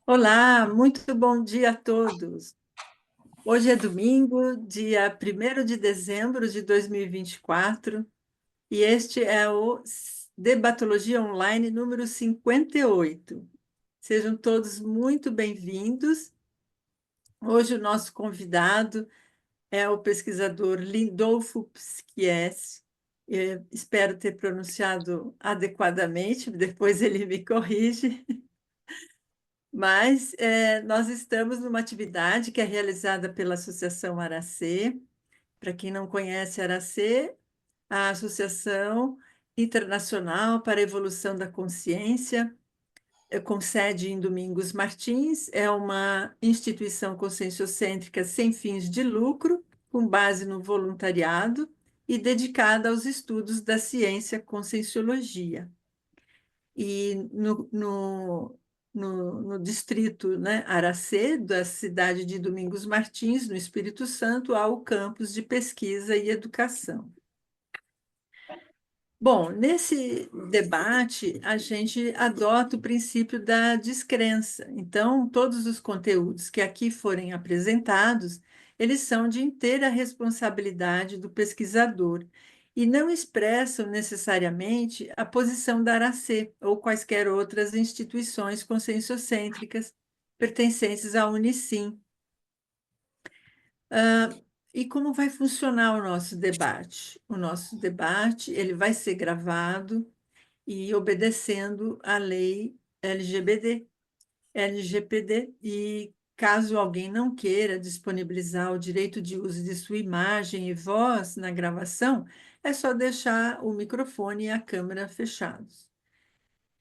Olá, muito bom dia a todos. Hoje é domingo, dia 1º de dezembro de 2024, e este é o Debatologia Online número 58. Sejam todos muito bem-vindos. Hoje o nosso convidado é o pesquisador Lindolfo Pschies. Espero ter pronunciado adequadamente, depois ele me corrige. Mas nós estamos numa atividade que é realizada pela Associação Aracê. Para quem não conhece a Aracê, a Associação Internacional para a Evolução da Consciência, com sede em Domingos Martins, é uma instituição conscienciocêntrica sem fins de lucro, com base no voluntariado e dedicada aos estudos da ciência conscienciologia. E no distrito, né, Aracê, da cidade de Domingos Martins, no Espírito Santo, há o campus de pesquisa e educação. Bom, nesse debate, a gente adota o princípio da descrença. Então, todos os conteúdos que aqui forem apresentados, eles são de inteira responsabilidade do pesquisador e não expressam necessariamente a posição da Aracê ou quaisquer outras instituições conscienciocêntricas pertencentes à Unicim. E como vai funcionar o nosso debate? O nosso debate, ele vai ser gravado e obedecendo à lei LGPD. E caso alguém não queira disponibilizar o direito de uso de sua imagem e voz na gravação, é só deixar o microfone e a câmera fechados.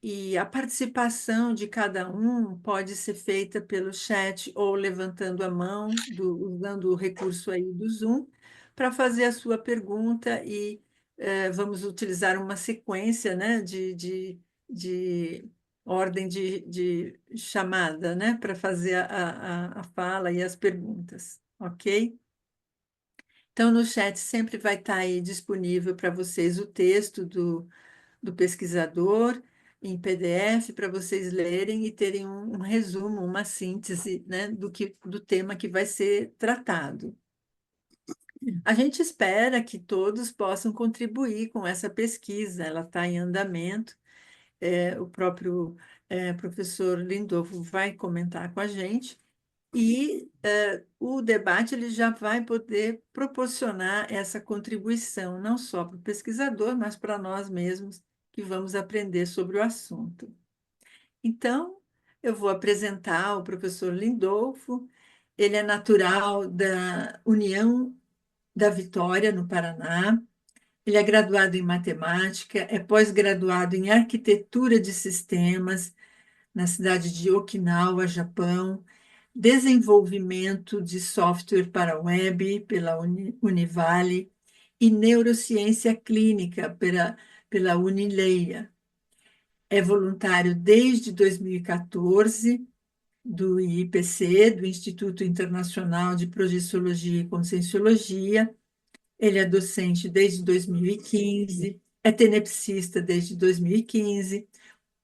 E a participação de cada um pode ser feita pelo chat ou levantando a mão, usando o recurso aí do Zoom, para fazer a sua pergunta e vamos utilizar uma sequência, né, de ordem de chamada, né, para fazer a fala e as perguntas, ok? Então, no chat sempre vai estar aí disponível para vocês o texto do pesquisador em PDF para vocês lerem e terem um resumo, uma síntese, né, do tema que vai ser tratado. A gente espera que todos possam contribuir com essa pesquisa, ela está em andamento. O próprio professor Lindolfo vai comentar com a gente, e o debate ele já vai poder proporcionar essa contribuição, não só para o pesquisador, mas para nós mesmos, que vamos aprender sobre o assunto. Então, eu vou apresentar o professor Lindolfo. Ele é natural da União da Vitória, no Paraná. Ele é graduado em matemática, é pós-graduado em arquitetura de sistemas na cidade de Okinawa, Japão, desenvolvimento de software para web pela Univale e neurociência clínica pela Unileia. É voluntário desde 2014 do IPC, do Instituto Internacional de Projeciologia e Conscienciologia. Ele é docente desde 2015, é tenepsista desde 2015,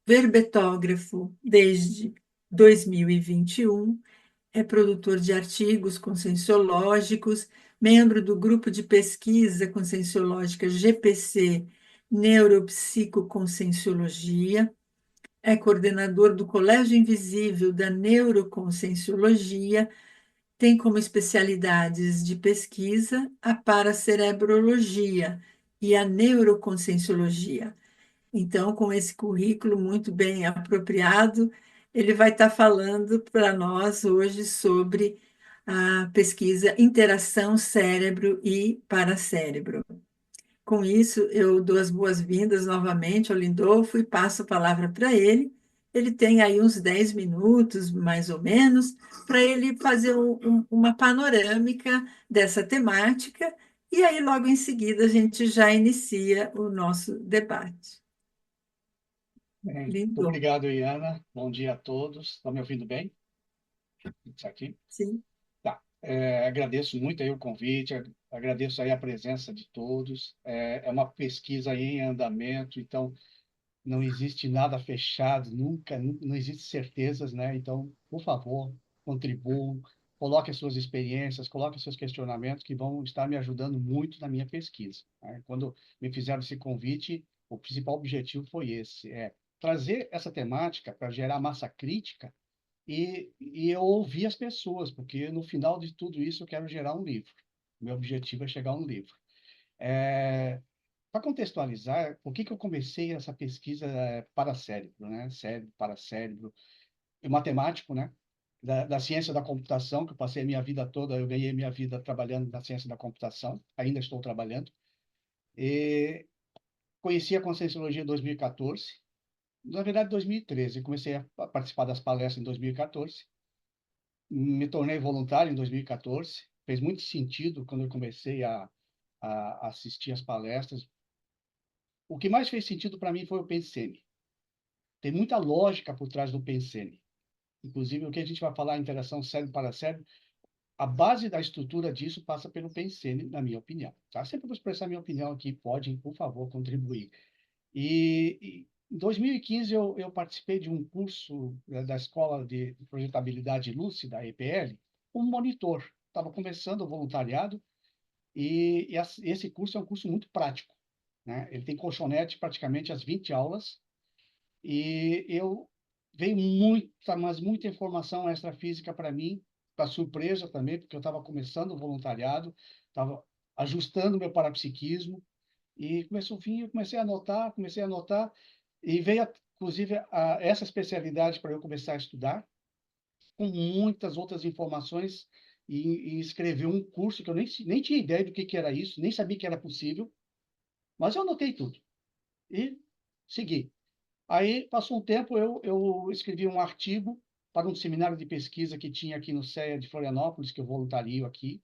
verbetógrafo desde 2021, é produtor de artigos conscienciológicos, membro do grupo de pesquisa conscienciológica GPC Neuropsicoconscienciologia, é coordenador do Colégio Invisível da Neuroconscienciologia, tem como especialidades de pesquisa a paracerebrologia e a neuroconscienciologia. Então, com esse currículo muito bem apropriado, ele vai estar falando para nós hoje sobre a pesquisa Interação Cérebro e Paracérebro. Com isso, eu dou as boas-vindas novamente ao Lindolfo e passo a palavra para ele. Ele tem aí uns 10 minutos, mais ou menos, para ele fazer uma panorâmica dessa temática, e aí, logo em seguida, a gente já inicia o nosso debate. Bem, muito Lindolfo, obrigado, Iana. Bom dia a todos. Estão me ouvindo bem? Isso aqui? sim. Tá. Agradeço muito aí o convite, agradeço aí a presença de todos. É uma pesquisa aí em andamento, então não existe nada fechado, nunca, não existe certezas, né? Então, por favor, contribuam, coloque as suas experiências, coloque os seus questionamentos, que vão estar me ajudando muito na minha pesquisa, né? Quando me fizeram esse convite, o principal objetivo foi esse, trazer essa temática para gerar massa crítica e eu ouvir as pessoas, porque no final de tudo isso eu quero gerar um livro. Meu objetivo é chegar a um livro. Para contextualizar, por que que eu comecei essa pesquisa para cérebro, né? Cérebro, para cérebro, eu matemático, né? Da ciência da computação, que eu passei a minha vida toda, eu ganhei minha vida trabalhando na ciência da computação, ainda estou trabalhando. E conheci a Conscienciologia em 2014, na verdade 2013, comecei a participar das palestras em 2014, me tornei voluntário em 2014, fez muito sentido quando eu comecei a assistir as palestras. O que mais fez sentido para mim foi o PNCM. Tem muita lógica por trás do PNCM. Inclusive, o que a gente vai falar, interação cérebro para cérebro, a base da estrutura disso passa pelo PNCM, na minha opinião. Tá? Sempre vou expressar minha opinião aqui, podem, por favor, contribuir. Em 2015, eu participei de um curso da Escola de Projetabilidade Lúcida, a EPL, como monitor. Estava começando o voluntariado esse curso é um curso muito prático, né? Ele tem colchonete praticamente às 20 aulas e eu veio muita, mas muita informação extrafísica para mim, para surpresa também, porque eu estava começando o voluntariado, estava ajustando meu parapsiquismo e começou a vir, eu comecei a anotar e veio, inclusive, essa especialidade para eu começar a estudar, com muitas outras informações e escrever um curso que eu nem tinha ideia do que era isso, nem sabia que era possível, mas eu anotei tudo e segui. Aí, passou um tempo, eu escrevi um artigo para um seminário de pesquisa que tinha aqui no CEA de Florianópolis, que eu voluntario aqui,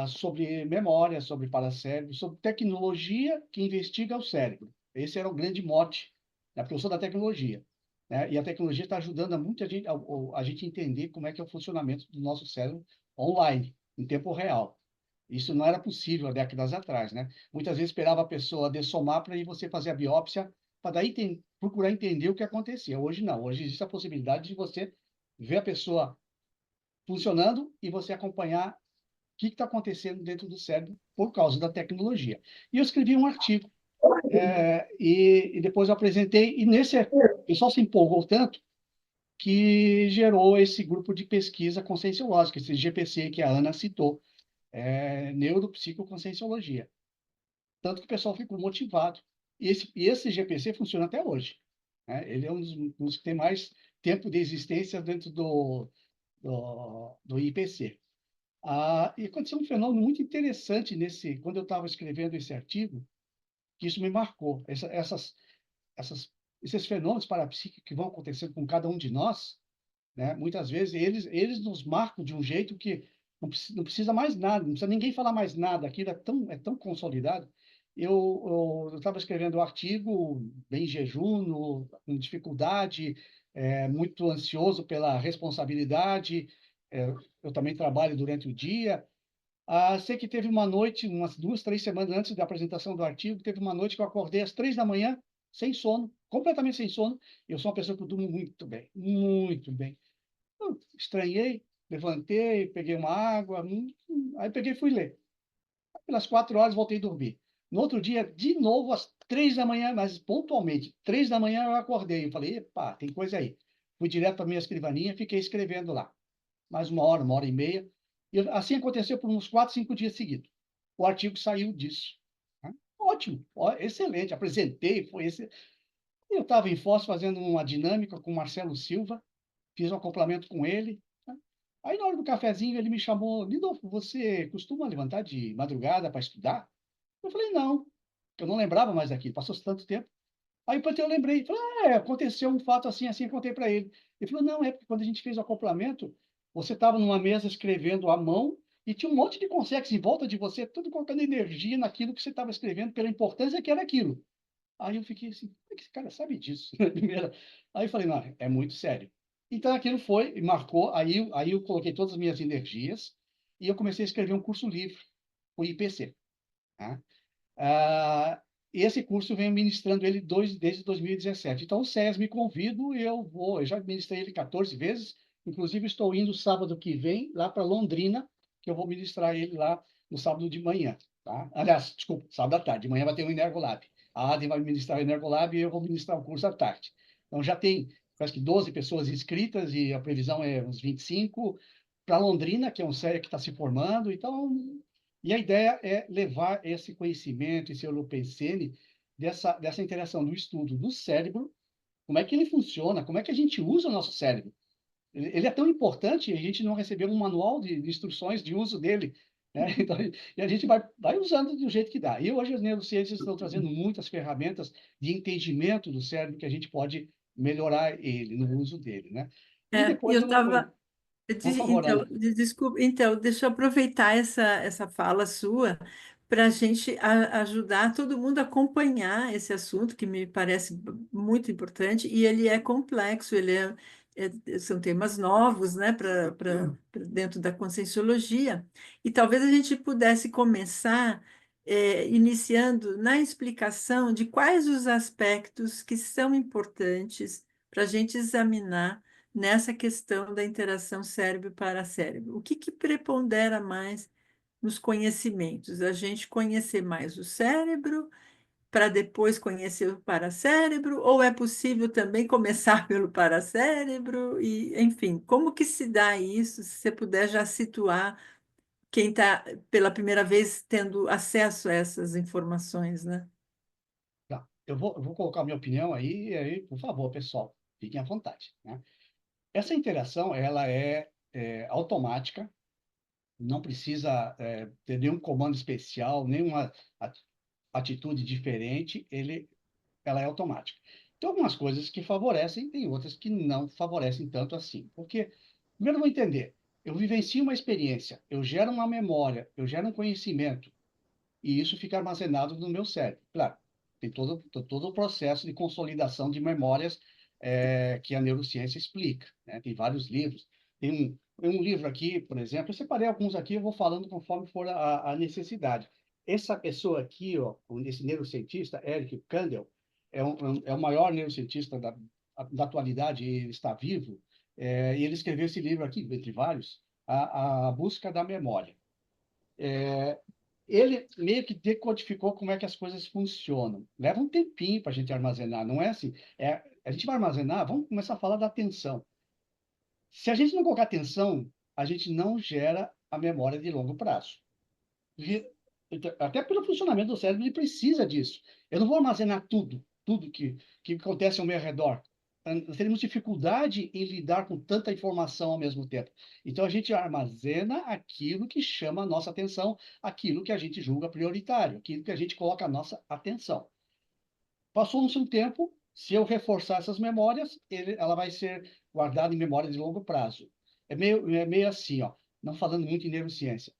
sobre memória, sobre paracérebro, sobre tecnologia que investiga o cérebro. Esse era o grande mote, né? Porque eu sou da tecnologia, né? E a tecnologia está ajudando a muita gente, a gente entender como é que é o funcionamento do nosso cérebro online, em tempo real. Isso não era possível há décadas atrás, né? Muitas vezes esperava a pessoa dessomar para ir você fazer a biópsia, para daí procurar entender o que acontecia. Hoje não, hoje existe a possibilidade de você ver a pessoa funcionando e você acompanhar o que está acontecendo dentro do cérebro por causa da tecnologia. E eu escrevi um artigo, e depois eu apresentei, e nesse o pessoal se empolgou tanto que gerou esse grupo de pesquisa conscienciológica, esse GPC que a Ana citou, Neuropsicoconscienciologia. Tanto que o pessoal ficou motivado. E esse GPC funciona até hoje, né? Ele é um dos que tem mais tempo de existência dentro do IPC. E aconteceu um fenômeno muito interessante quando eu estava escrevendo esse artigo, que isso me marcou. Essas, esses fenômenos parapsíquicos que vão acontecendo com cada um de nós, né? Muitas vezes eles nos marcam de um jeito que não precisa mais nada, não precisa ninguém falar mais nada, aquilo é tão consolidado. Eu estava escrevendo um artigo bem em jejum, com dificuldade, muito ansioso pela responsabilidade. Eu também trabalho durante o dia. Sei que teve uma noite, umas 2, 3 semanas antes da apresentação do artigo, teve uma noite que eu acordei às 3 da manhã, sem sono, completamente sem sono. Eu sou uma pessoa que eu durmo muito bem, muito bem. Eu estranhei, levantei, peguei uma água, aí peguei e fui ler. Pelas 4 horas, voltei a dormir. No outro dia, de novo, às 3 da manhã, mas pontualmente, 3 da manhã eu acordei. Eu falei, epa, tem coisa aí. Fui direto para a minha escrivaninha, fiquei escrevendo lá. Mais uma hora e meia. E assim aconteceu por uns 4, 5 dias seguidos. O artigo saiu disso. Né? Ótimo, excelente. Apresentei, foi esse. Eu estava em Foz fazendo uma dinâmica com o Marcelo Silva, fiz um acoplamento com ele. Né? Aí, na hora do cafezinho, ele me chamou, Lindolfo, você costuma levantar de madrugada para estudar? Eu falei, não. Eu não lembrava mais daquilo, passou tanto tempo. Aí, depois eu lembrei, falei, aconteceu um fato assim, assim, eu contei para ele. Ele falou, não, é porque quando a gente fez o acoplamento, você estava numa mesa escrevendo à mão e tinha um monte de consegues em volta de você, tudo colocando energia naquilo que você estava escrevendo, pela importância que era aquilo. Aí eu fiquei assim, como é que esse cara sabe disso? Aí eu falei, não, é muito sério. Então aquilo foi, e marcou, aí eu coloquei todas as minhas energias e eu comecei a escrever um curso livre, o IPC. Tá? esse curso eu venho ministrando ele desde 2017. Então, o SES me convido e eu já ministrei ele 14 vezes, inclusive estou indo sábado que vem lá para Londrina, que eu vou ministrar ele lá no sábado de manhã, tá? Aliás, desculpa, sábado à tarde, de manhã vai ter um Energolab. A Adem vai ministrar o Energolab e eu vou ministrar o curso à tarde. Então, já tem, parece que 12 pessoas inscritas e a previsão é uns 25 para Londrina, que é um SEA que está se formando. Então, e a ideia é levar esse conhecimento, esse holopensene, dessa interação do estudo do cérebro, como é que ele funciona, como é que a gente usa o nosso cérebro. Ele é tão importante, a gente não recebeu um manual de instruções de uso dele, né? Então, e a gente vai usando do jeito que dá. E hoje as neurociências estão trazendo muitas ferramentas de entendimento do cérebro que a gente pode melhorar ele, no uso dele, né? E depois Eu eu vou, estava. por favor, Então, Ana. desculpa, então, deixa eu aproveitar essa fala sua para a gente ajudar todo mundo a acompanhar esse assunto, que me parece muito importante, e ele é complexo, são temas novos, né, dentro da conscienciologia, e talvez a gente pudesse começar iniciando na explicação de quais os aspectos que são importantes para a gente examinar nessa questão da interação cérebro-paracérebro. O que prepondera mais nos conhecimentos? A gente conhecer mais o cérebro para depois conhecer o paracérebro, ou é possível também começar pelo paracérebro? E, enfim, como que se dá isso? Se você puder já situar quem está pela primeira vez tendo acesso a essas informações, né? Tá. Eu vou colocar minha opinião aí, e aí, por favor, pessoal, fiquem à vontade, né? Essa interação, ela é automática, não precisa ter nenhum comando especial, nenhuma at- atitude diferente, ela é automática. Tem algumas coisas que favorecem, tem outras que não favorecem tanto assim. Porque, primeiro, eu vou entender, eu vivencio uma experiência, eu gero uma memória, eu gero um conhecimento, e isso fica armazenado no meu cérebro. Claro, tem todo o processo de consolidação de memórias que a neurociência explica, né? Tem vários livros. Tem um livro aqui, por exemplo, eu separei alguns aqui, eu vou falando conforme for a necessidade. Essa pessoa aqui, ó, esse neurocientista, Eric Kandel, é o maior neurocientista da atualidade, ele está vivo, e ele escreveu esse livro aqui, entre vários, a Busca da Memória. Ele meio que decodificou como é que as coisas funcionam. Leva um tempinho para a gente armazenar, não é assim. A gente vai armazenar, vamos começar a falar da atenção. Se a gente não colocar atenção, a gente não gera a memória de longo prazo. Vi- Até pelo funcionamento do cérebro, ele precisa disso. Eu não vou armazenar tudo que acontece ao meu redor. Nós teremos dificuldade em lidar com tanta informação ao mesmo tempo. Então, a gente armazena aquilo que chama a nossa atenção, aquilo que a gente julga prioritário, aquilo que a gente coloca a nossa atenção. Passou-se um tempo, se eu reforçar essas memórias, ela vai ser guardada em memória de longo prazo. É meio assim, ó, não falando muito em neurociência.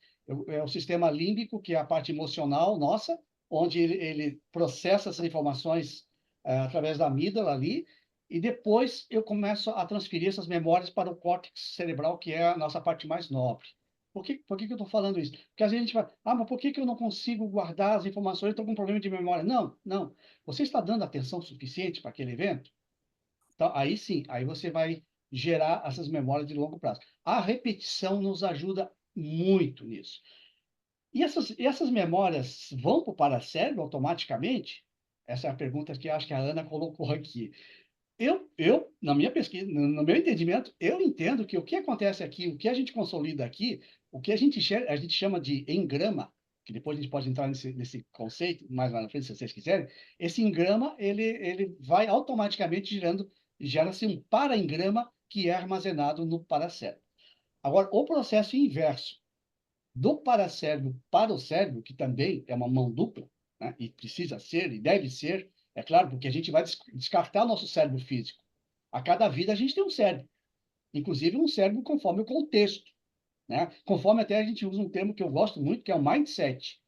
É o sistema límbico, que é a parte emocional nossa, onde ele processa essas informações através da amígdala ali, e depois eu começo a transferir essas memórias para o córtex cerebral, que é a nossa parte mais nobre. Por que que eu estou falando isso? Porque às vezes a gente fala, mas por que que eu não consigo guardar as informações? Eu estou com um problema de memória. Não, não. Você está dando atenção suficiente para aquele evento? Então, aí sim, aí você vai gerar essas memórias de longo prazo. A repetição nos ajuda muito nisso. E essas memórias vão para o paracérebro automaticamente? Essa é a pergunta que acho que a Ana colocou aqui. Na minha pesquisa, no meu entendimento, eu entendo que o que acontece aqui, o que a gente consolida aqui, o que a gente chama de engrama, que depois a gente pode entrar nesse conceito mais lá na frente, se vocês quiserem, esse engrama, ele vai automaticamente gera-se um paraengrama que é armazenado no paracérebro. Agora, o processo inverso, do paracérebro para o cérebro, que também é uma mão dupla, né? E precisa ser, e deve ser, é claro, porque a gente vai descartar nosso cérebro físico. A cada vida a gente tem um cérebro, inclusive um cérebro conforme o contexto, né? Conforme até a gente usa um termo que eu gosto muito, que é o mindset.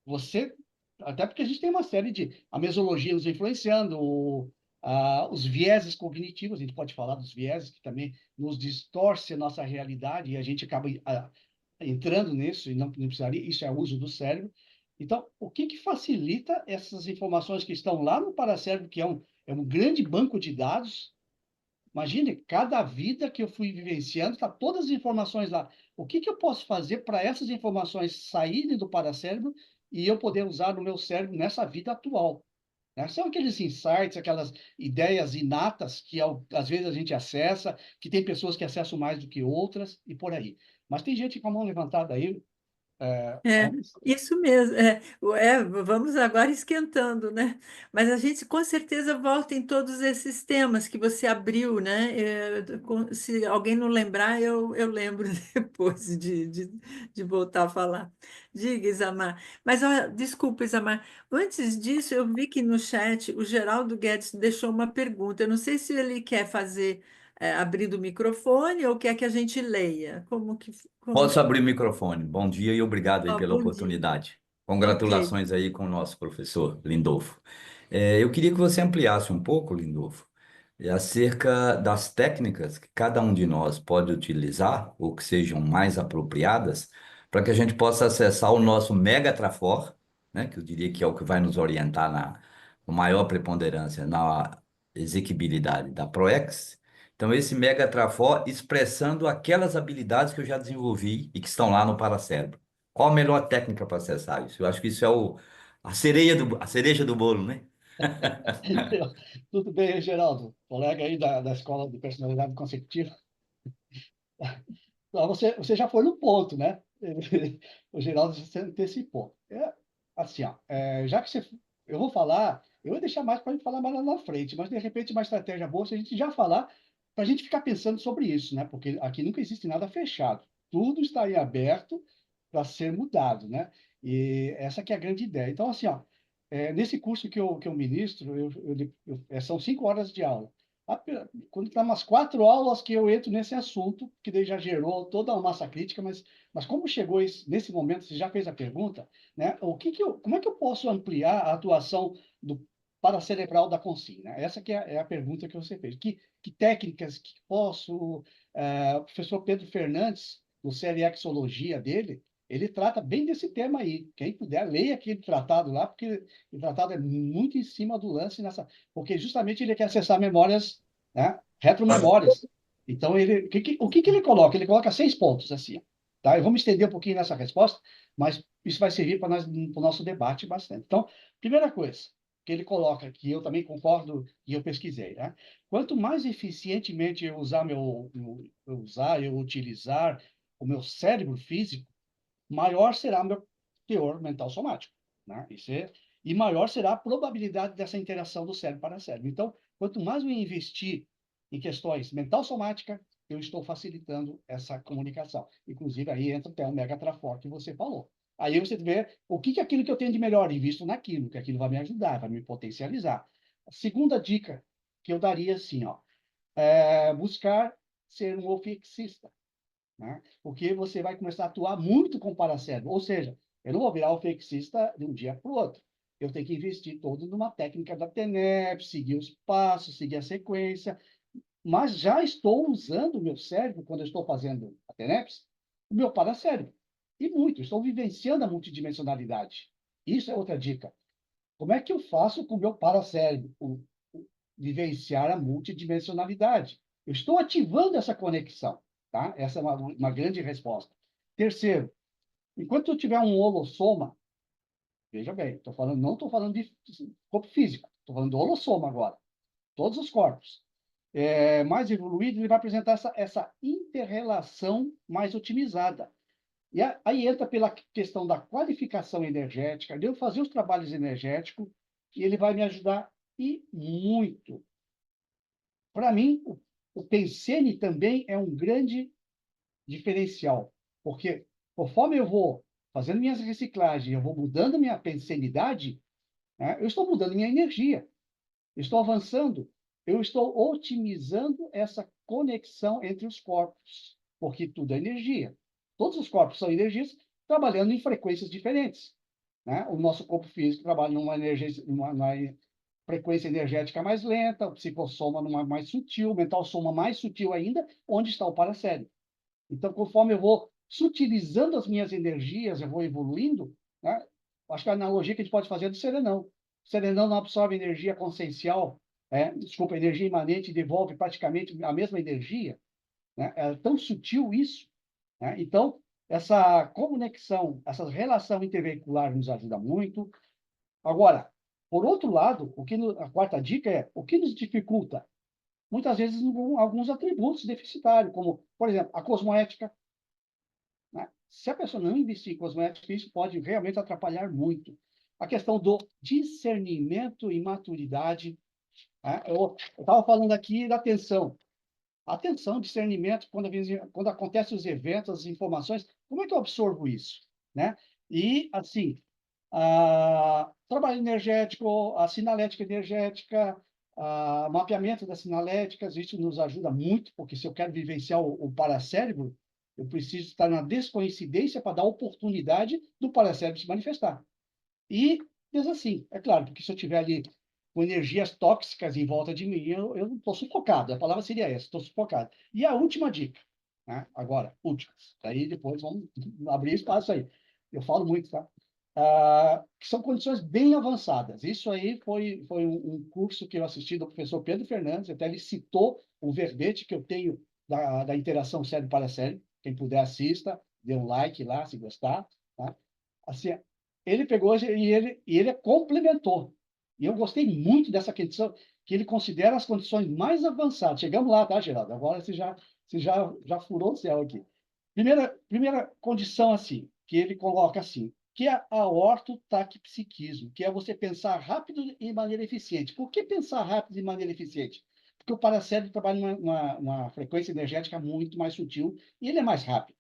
Você, até porque a gente tem uma série de a mesologia nos influenciando, os vieses cognitivos, a gente pode falar dos vieses que também nos distorce a nossa realidade e a gente acaba entrando nisso e não precisaria, isso é o uso do cérebro. Então, o que que facilita essas informações que estão lá no paracérebro, que é um grande banco de dados. Imagine, cada vida que eu fui vivenciando, tá todas as informações lá. O que que eu posso fazer para essas informações saírem do paracérebro e eu poder usar no meu cérebro nessa vida atual, né? São aqueles insights, aquelas ideias inatas que às vezes a gente acessa, que tem pessoas que acessam mais do que outras e por aí. Mas tem gente com a mão levantada aí, É, vamos. isso mesmo. Vamos agora esquentando, né? Mas a gente com certeza volta em todos esses temas que você abriu, né? Se alguém não lembrar, eu lembro depois de voltar a falar. Diga, Isamar. Mas, ó, desculpa, Isamar. Antes disso, eu vi que no chat o Geraldo Guedes deixou uma pergunta. Eu não sei se ele quer fazer, abrindo o microfone ou quer que a gente leia. Como Posso que... abrir o microfone. Bom dia e obrigado aí Ó, pela bom dia. oportunidade. Ok. Congratulações aí com o nosso professor Lindolfo. Eu queria que você ampliasse um pouco, Lindolfo, acerca das técnicas que cada um de nós pode utilizar, ou que sejam mais apropriadas, para que a gente possa acessar o nosso Mega Trafor, né, que eu diria que é o que vai nos orientar com maior preponderância na exequibilidade da ProEx. Então, esse Mega Trafor expressando aquelas habilidades que eu já desenvolvi e que estão lá no paracérebro. Qual a melhor técnica para acessar isso? Eu acho que isso é a cereja do bolo, né? Tudo bem, Geraldo? Colega aí da Escola de Personalidade Consecutiva. Você já foi no ponto, né? O Geraldo se antecipou. Assim, ó, já que eu vou falar, eu vou deixar mais para a gente falar mais lá na frente, mas de repente uma estratégia boa se a gente já falar, para a gente ficar pensando sobre isso, né? Porque aqui nunca existe nada fechado. Tudo está em aberto para ser mudado, né? E essa que é a grande ideia. Então, assim, ó, nesse curso que eu ministro, são 5 horas de aula. Quando está umas 4 aulas que eu entro nesse assunto, que daí já gerou toda uma massa crítica, mas como chegou nesse momento, você já fez a pergunta, né? Como é que eu posso ampliar a atuação do paracerebral da consciência, né? Essa que é a pergunta que você fez. Que técnicas que posso... o professor Pedro Fernandes, no Seriexologia dele, ele trata bem desse tema aí. Quem puder, leia aquele tratado lá, porque o tratado é muito em cima do lance nessa, porque justamente ele quer acessar memórias, né, retromemórias. Então, o que ele coloca? Ele coloca 6 pontos, assim, ó, tá? Eu vou me estender um pouquinho nessa resposta, mas isso vai servir para o nosso debate bastante. Então, primeira coisa que ele coloca, que eu também concordo e eu pesquisei, né? Quanto mais eficientemente eu utilizar o meu cérebro físico, maior será meu teor mental somático, né? E maior será a probabilidade dessa interação do cérebro para cérebro. Então, quanto mais eu investir em questões mental somática, eu estou facilitando essa comunicação. Inclusive, aí entra até o megatrafor que você falou. Aí você vê o que é aquilo que eu tenho de melhor, invisto naquilo, que aquilo vai me ajudar, vai me potencializar. A segunda dica que eu daria, assim, ó, buscar ser um ofixista, né? Porque você vai começar a atuar muito com o paracérebro. Ou seja, eu não vou virar ofexista de um dia para o outro. Eu tenho que investir todo numa técnica da TENEP, seguir os passos, seguir a sequência, mas já estou usando o meu cérebro, quando eu estou fazendo a TENEPS, o meu paracérebro. E muito, estou vivenciando a multidimensionalidade. Isso é outra dica. Como é que eu faço com o meu paracérebro vivenciar a multidimensionalidade? Eu estou ativando essa conexão, tá? Essa é uma grande resposta. Terceiro, enquanto eu tiver um holossoma, veja bem, não estou falando de corpo físico, estou falando do holossoma agora, todos os corpos. Mais evoluído, ele vai apresentar essa inter-relação mais otimizada. E aí entra pela questão da qualificação energética, de eu fazer os trabalhos energéticos, e ele vai me ajudar e muito. Para mim, o Pensene também é um grande diferencial, porque conforme eu vou fazendo minhas reciclagens, eu vou mudando minha pensenidade, né, eu estou mudando minha energia, eu estou avançando, eu estou otimizando essa conexão entre os corpos, porque tudo é energia. Todos os corpos são energias trabalhando em frequências diferentes, né? O nosso corpo físico trabalha numa energia, numa frequência energética mais lenta, o psicossoma numa mais sutil, o mental soma mais sutil ainda, onde está o paracérebro. Então, conforme eu vou sutilizando as minhas energias, eu vou evoluindo, né? Acho que a analogia que a gente pode fazer é do serenão. O serenão não absorve energia consciencial, desculpa, energia imanente, e devolve praticamente a mesma energia, né? É tão sutil isso, né? Então, essa conexão, essa relação interveicular nos ajuda muito. Agora, por outro lado, a quarta dica é o que nos dificulta? Muitas vezes alguns atributos deficitários, como, por exemplo, a cosmoética, né? Se a pessoa não investir em cosméticos, isso pode realmente atrapalhar muito. A questão do discernimento e maturidade, né? Eu estava falando aqui da atenção. Atenção, discernimento, quando acontecem os eventos, as informações, como é que eu absorvo isso? Né? E, assim, trabalho energético, a sinalética energética, mapeamento das sinaléticas, isso nos ajuda muito, porque se eu quero vivenciar o paracérebro, eu preciso estar na descoincidência para dar oportunidade do paracérebro se manifestar. E diz assim, é claro, porque se eu tiver ali com energias tóxicas em volta de mim, eu estou sufocado. A palavra seria essa, estou sufocado. E a última dica, né? Agora, últimas. Aí depois vamos abrir espaço aí. Eu falo muito, tá? Que são condições bem avançadas. Isso aí foi um curso que eu assisti do professor Pedro Fernandes, até ele citou o verbete que eu tenho da interação cérebro para cérebro. Quem puder, assista, dê um like lá, se gostar. Tá? Assim, ele pegou e ele complementou. E eu gostei muito dessa questão, que ele considera as condições mais avançadas. Chegamos lá, tá, Geraldo? Agora você já furou o céu aqui. Primeira condição, assim, que ele coloca assim, que é a ortotaquipsiquismo, que é você pensar rápido e de maneira eficiente. Por que pensar rápido e de maneira eficiente? Porque o paracérebro trabalha numa frequência energética muito mais sutil e ele é mais rápido.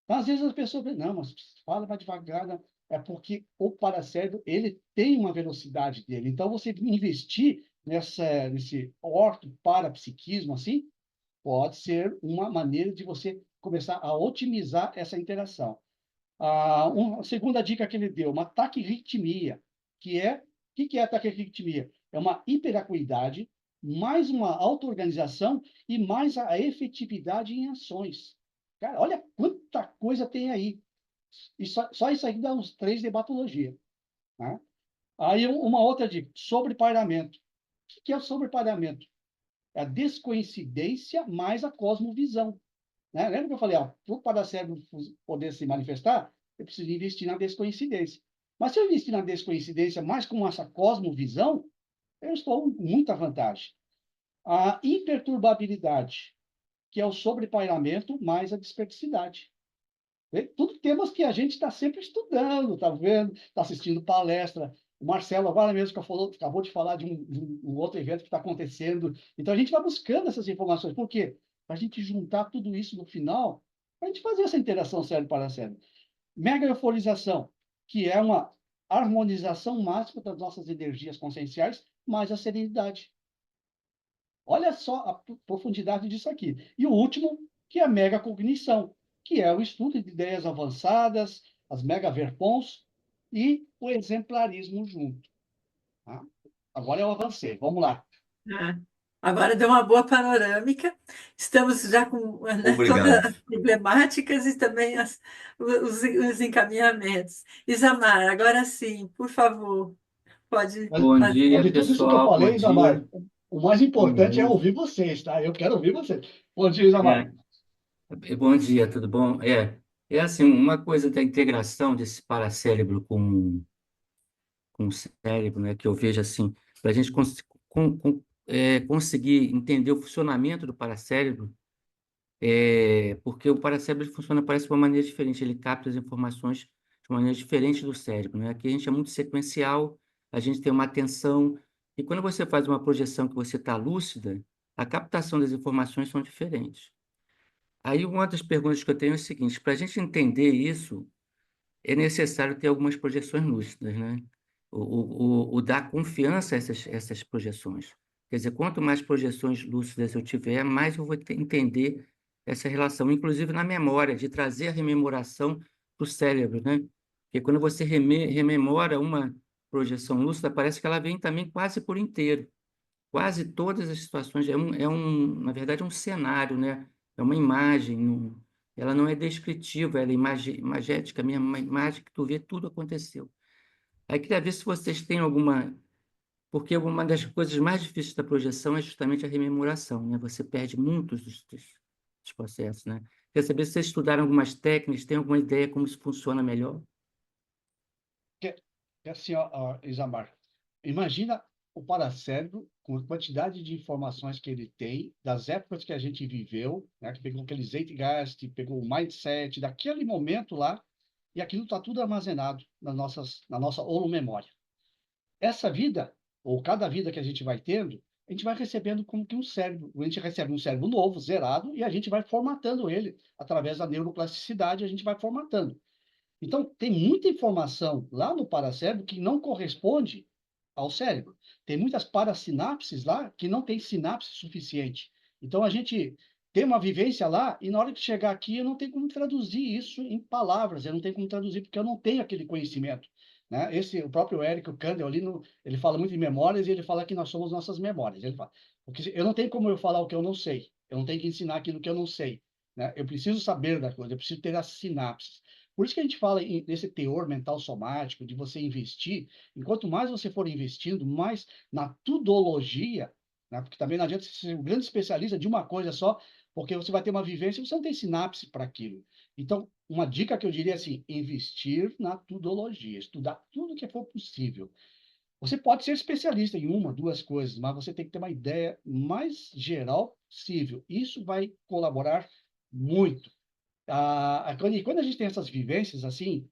Então, às vezes as pessoas dizem, não, mas fala mais devagar. Não. É porque o paracérebro, ele tem uma velocidade dele. Então, você investir nesse orto-parapsiquismo, assim, pode ser uma maneira de você começar a otimizar essa interação. Uma segunda dica que ele deu, uma taquirritmia, o que é a taquirritmia? É uma hiperacuidade, mais uma auto-organização e mais a efetividade em ações. Cara, olha quanta coisa tem aí. E só isso aí dá uns 3 de hematologia. Né? Aí uma outra dica, sobrepairamento. O que é o sobrepairamento? É a descoincidência mais a cosmovisão. Né? Lembra que eu falei, para o paracérebro poder se manifestar, eu preciso investir na descoincidência. Mas se eu investir na descoincidência mais com essa cosmovisão, eu estou em muita vantagem. A imperturbabilidade, que é o sobrepairamento mais a desperticidade. Tudo temas que a gente está sempre estudando, está vendo, está assistindo palestra. O Marcelo, agora mesmo, acabou de falar de um outro evento que está acontecendo. Então, a gente vai buscando essas informações. Por quê? Para a gente juntar tudo isso no final, para a gente fazer essa interação cérebro-paracérebro. Mega euforização, que é uma harmonização máxima das nossas energias conscienciais, mais a serenidade. Olha só a profundidade disso aqui. E o último, que é a megacognição, que é o estudo de ideias avançadas, as megaverpons e o exemplarismo junto. Tá? Agora eu avancei. Vamos lá. Ah, agora deu uma boa panorâmica. Estamos já com, né, todas Obrigado. as problemáticas e também os encaminhamentos. Isamar, agora sim, por favor, pode Bom fazer. dia, De tudo isso que eu pessoal. Bom falei, dia. Isamar, o mais Bom importante é dia. ouvir vocês, tá? Eu quero ouvir vocês. Bom dia, Isamar. Bom dia, tudo bom? É assim, uma coisa da integração desse paracérebro com o cérebro, né, que eu vejo assim, para a gente conseguir entender o funcionamento do paracérebro, porque o paracérebro ele funciona, parece de uma maneira diferente, ele capta as informações de maneira diferente do cérebro, né? Aqui a gente é muito sequencial, a gente tem uma atenção, e quando você faz uma projeção que você está lúcida, a captação das informações são diferentes. Aí uma das perguntas que eu tenho é o seguinte, para a gente entender isso, é necessário ter algumas projeções lúcidas, né? O dar confiança a essas projeções. Quer dizer, quanto mais projeções lúcidas eu tiver, mais eu vou entender essa relação, inclusive na memória, de trazer a rememoração para o cérebro, né? Porque quando você rememora uma projeção lúcida, parece que ela vem também quase por inteiro. Quase todas as situações, na verdade, é um cenário, né? É uma imagem, Ela não é descritiva, ela é imagética mesmo, uma imagem que tu vê tudo aconteceu. Aí queria ver se vocês têm alguma... Porque uma das coisas mais difíceis da projeção é justamente a rememoração, né? Você perde muitos dos processos, né? Queria saber se vocês estudaram algumas técnicas, têm alguma ideia como isso funciona melhor? Que assim, ó, Isamar, imagina o paracérebro com a quantidade de informações que ele tem, das épocas que a gente viveu, né, que pegou aquele Zeitgeist, pegou o mindset daquele momento lá, e aquilo está tudo armazenado na nossa holomemória. Essa vida, ou cada vida que a gente vai tendo, a gente vai recebendo como que um cérebro. A gente recebe um cérebro novo, zerado, e a gente vai formatando ele através da neuroplasticidade, a gente vai formatando. Então, tem muita informação lá no paracérebro que não corresponde ao cérebro. Tem muitas parasinapses lá que não tem sinapse suficiente. Então, a gente tem uma vivência lá e na hora de chegar aqui eu não tenho como traduzir isso em palavras, eu não tenho como traduzir porque eu não tenho aquele conhecimento. Né? O próprio Érico Kandel, ali ele fala muito de memórias e ele fala que nós somos nossas memórias. Ele fala, porque eu não tenho como eu falar o que eu não sei, eu não tenho que ensinar aquilo que eu não sei. Né? Eu preciso saber da coisa, eu preciso ter as sinapses. Por isso que a gente fala nesse teor mental somático, de você investir. Enquanto mais você for investindo, mais na tudologia, né? Porque também não adianta você ser um grande especialista de uma coisa só, porque você vai ter uma vivência e você não tem sinapse para aquilo. Então, uma dica que eu diria é assim, investir na tudologia, estudar tudo que for possível. Você pode ser especialista em uma, duas coisas, mas você tem que ter uma ideia mais geral possível. Isso vai colaborar muito. Quando a gente tem essas vivências assim,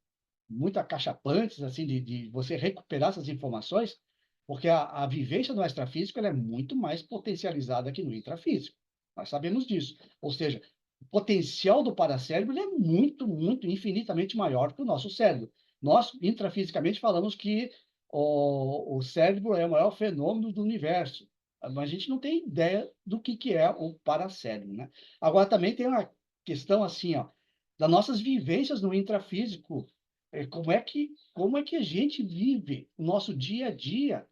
muito acachapantes, assim, de você recuperar essas informações, porque a vivência do extrafísico ela é muito mais potencializada que no intrafísico. Nós sabemos disso. Ou seja, o potencial do paracérebro ele é muito, muito, infinitamente maior que o nosso cérebro. Nós, intrafisicamente, falamos que o cérebro é o maior fenômeno do universo, mas a gente não tem ideia do que é o paracérebro, né? Agora, também tem uma questão assim, ó, das nossas vivências no intrafísico, como é que a gente vive o nosso dia a dia.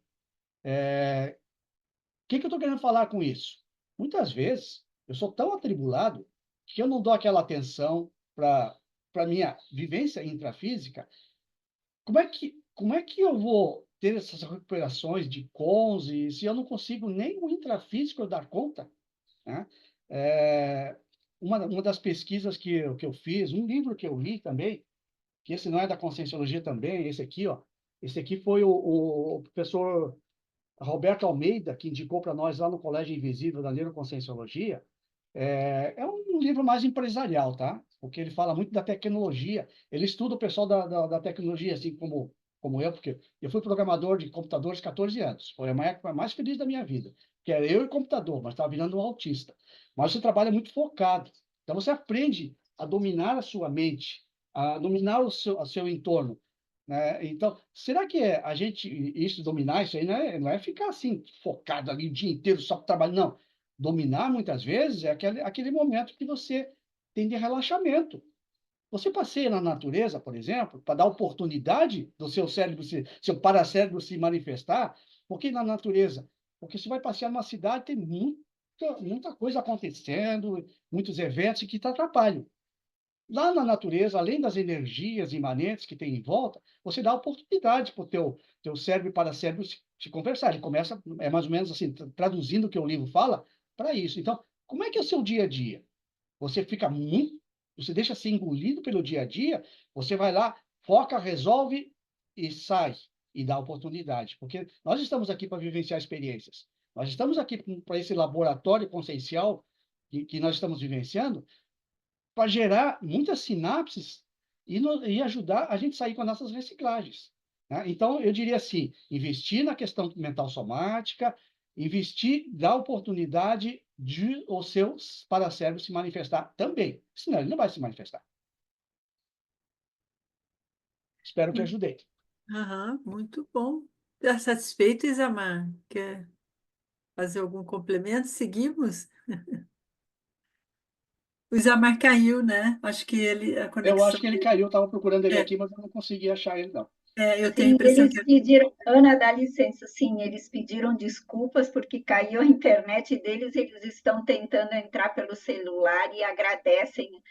O que eu estou querendo falar com isso? Muitas vezes eu sou tão atribulado que eu não dou aquela atenção para a minha vivência intrafísica. Como é que eu vou ter essas recuperações de cons e se eu não consigo nem o intrafísico eu dar conta? Né? É, uma das pesquisas que eu fiz, um livro que eu li também, que esse não é da Conscienciologia também, esse aqui, ó. Esse aqui foi o professor Roberto Almeida, que indicou para nós lá no Colégio Invisível da Neuroconscienciologia. É um livro mais empresarial, tá? Porque ele fala muito da tecnologia. Ele estuda o pessoal da tecnologia, assim como eu, porque eu fui programador de computadores 14 anos. Foi a época mais feliz da minha vida. Que era eu e computador, mas estava virando um autista. Mas você trabalha muito focado. Então você aprende a dominar a sua mente, a dominar o seu entorno. Né? Então, será que a gente, isso, dominar isso aí, não é ficar assim, focado ali o dia inteiro só para trabalho, não. Dominar, muitas vezes, é aquele momento que você tem de relaxamento. Você passeia na natureza, por exemplo, para dar oportunidade do seu cérebro, seu paracérebro se manifestar. Por que na natureza? Porque você vai passear numa cidade, tem muita, muita coisa acontecendo, muitos eventos que te atrapalham. Lá na natureza, além das energias imanentes que tem em volta, você dá oportunidade para o teu cérebro e paracérebro se conversar. Ele começa, é mais ou menos assim, traduzindo o que o livro fala, para isso. Então, como é que é o seu dia a dia? Você deixa ser engolido pelo dia a dia, você vai lá, foca, resolve e sai e dá oportunidade. Porque nós estamos aqui para vivenciar experiências. Nós estamos aqui para esse laboratório consciencial que nós estamos vivenciando, para gerar muitas sinapses e ajudar a gente a sair com as nossas reciclagens. Né? Então, eu diria assim, investir na questão mental somática, investir, dar oportunidade de o seu paracérebro se manifestar também, senão ele não vai se manifestar. Espero que ajudei. Aham, muito bom. Está satisfeito, Isamar? Quer fazer algum complemento? Seguimos? O Isamar caiu, né? Acho que a Eu acho conexão que ele dele. caiu, eu estava procurando ele É, aqui, mas eu não consegui achar ele, não. eu tenho a Sim, impressão eles que. pediram, Ana, dá licença, sim, eles pediram desculpas porque caiu a internet deles, eles estão tentando entrar pelo celular e agradecem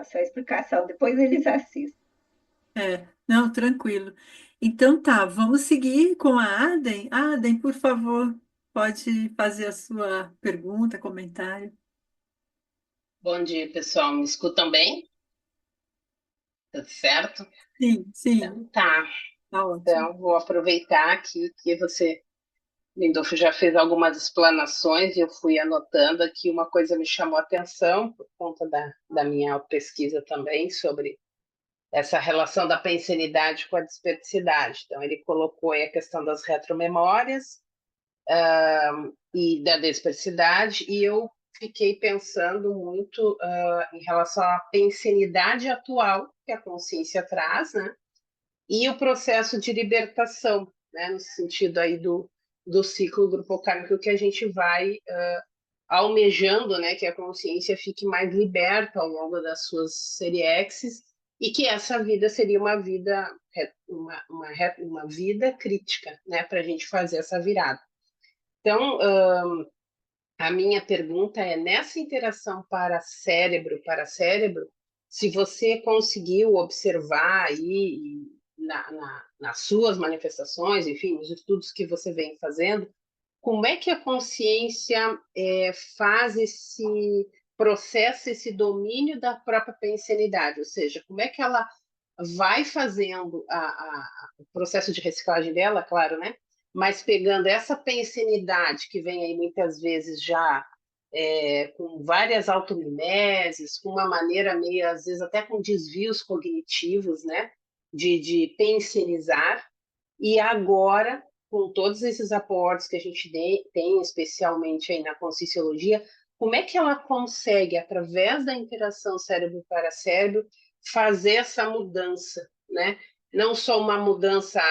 sua explicação. Depois eles assistem. Não, tranquilo. Então tá, vamos seguir com a Aden. Aden, por favor, pode fazer a sua pergunta, comentário. Bom dia, pessoal. Me escutam bem? Tudo certo? Sim, sim, Então, tá. tá ótimo. Então, vou aproveitar aqui que você, Lindolfo, já fez algumas explanações e eu fui anotando aqui. Uma coisa me chamou a atenção por conta da minha pesquisa também sobre essa relação da pensenidade com a desperticidade. Então, ele colocou aí a questão das retromemórias, e da dispersidade, e eu fiquei pensando muito em relação à pensenidade atual que a consciência traz, né? E o processo de libertação, né? No sentido aí do ciclo grupocármico que a gente vai almejando, né? Que a consciência fique mais liberta ao longo das suas seriexes e que essa vida seria uma vida uma vida crítica, né? Para a gente fazer essa virada. Então, a minha pergunta é, nessa interação para cérebro, se você conseguiu observar aí nas suas manifestações, enfim, nos estudos que você vem fazendo, como é que a consciência faz esse processo, esse domínio da própria pensenidade? Ou seja, como é que ela vai fazendo o processo de reciclagem dela, claro, né? Mas pegando essa pensenidade que vem aí muitas vezes já com várias automimeses, com uma maneira meio, às vezes, até com desvios cognitivos, né? De pensenizar, e agora, com todos esses aportes que a gente tem, especialmente aí na conscienciologia, como é que ela consegue, através da interação cérebro para cérebro, fazer essa mudança, né? Não só uma mudança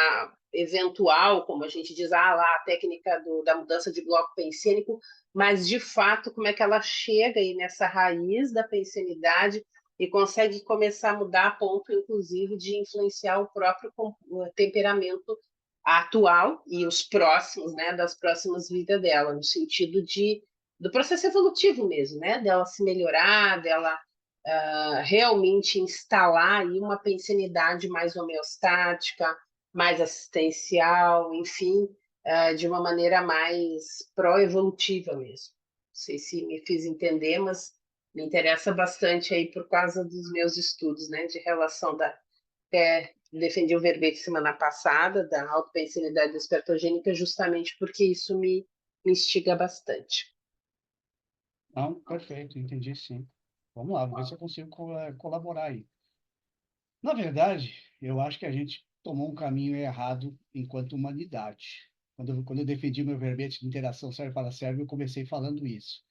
eventual, como a gente diz, lá a técnica da mudança de bloco pensênico, mas de fato como é que ela chega aí nessa raiz da pensenidade e consegue começar a mudar a ponto, inclusive, de influenciar o próprio temperamento atual e os próximos, né, das próximas vidas dela, no sentido do processo evolutivo mesmo, né, dela se melhorar, dela realmente instalar aí uma pensenidade mais homeostática, mais assistencial, enfim, de uma maneira mais pró-evolutiva mesmo. Não sei se me fiz entender, mas me interessa bastante aí por causa dos meus estudos, né, de relação defendi o verbete semana passada da autopensenidade despertogênica justamente porque isso me instiga bastante. Não, perfeito, entendi sim. Vamos lá, vamos ver se eu consigo colaborar aí. Na verdade, eu acho que a gente tomou um caminho errado enquanto humanidade. Quando eu defendi meu verbete de interação cérebro para cérebro, eu comecei falando isso.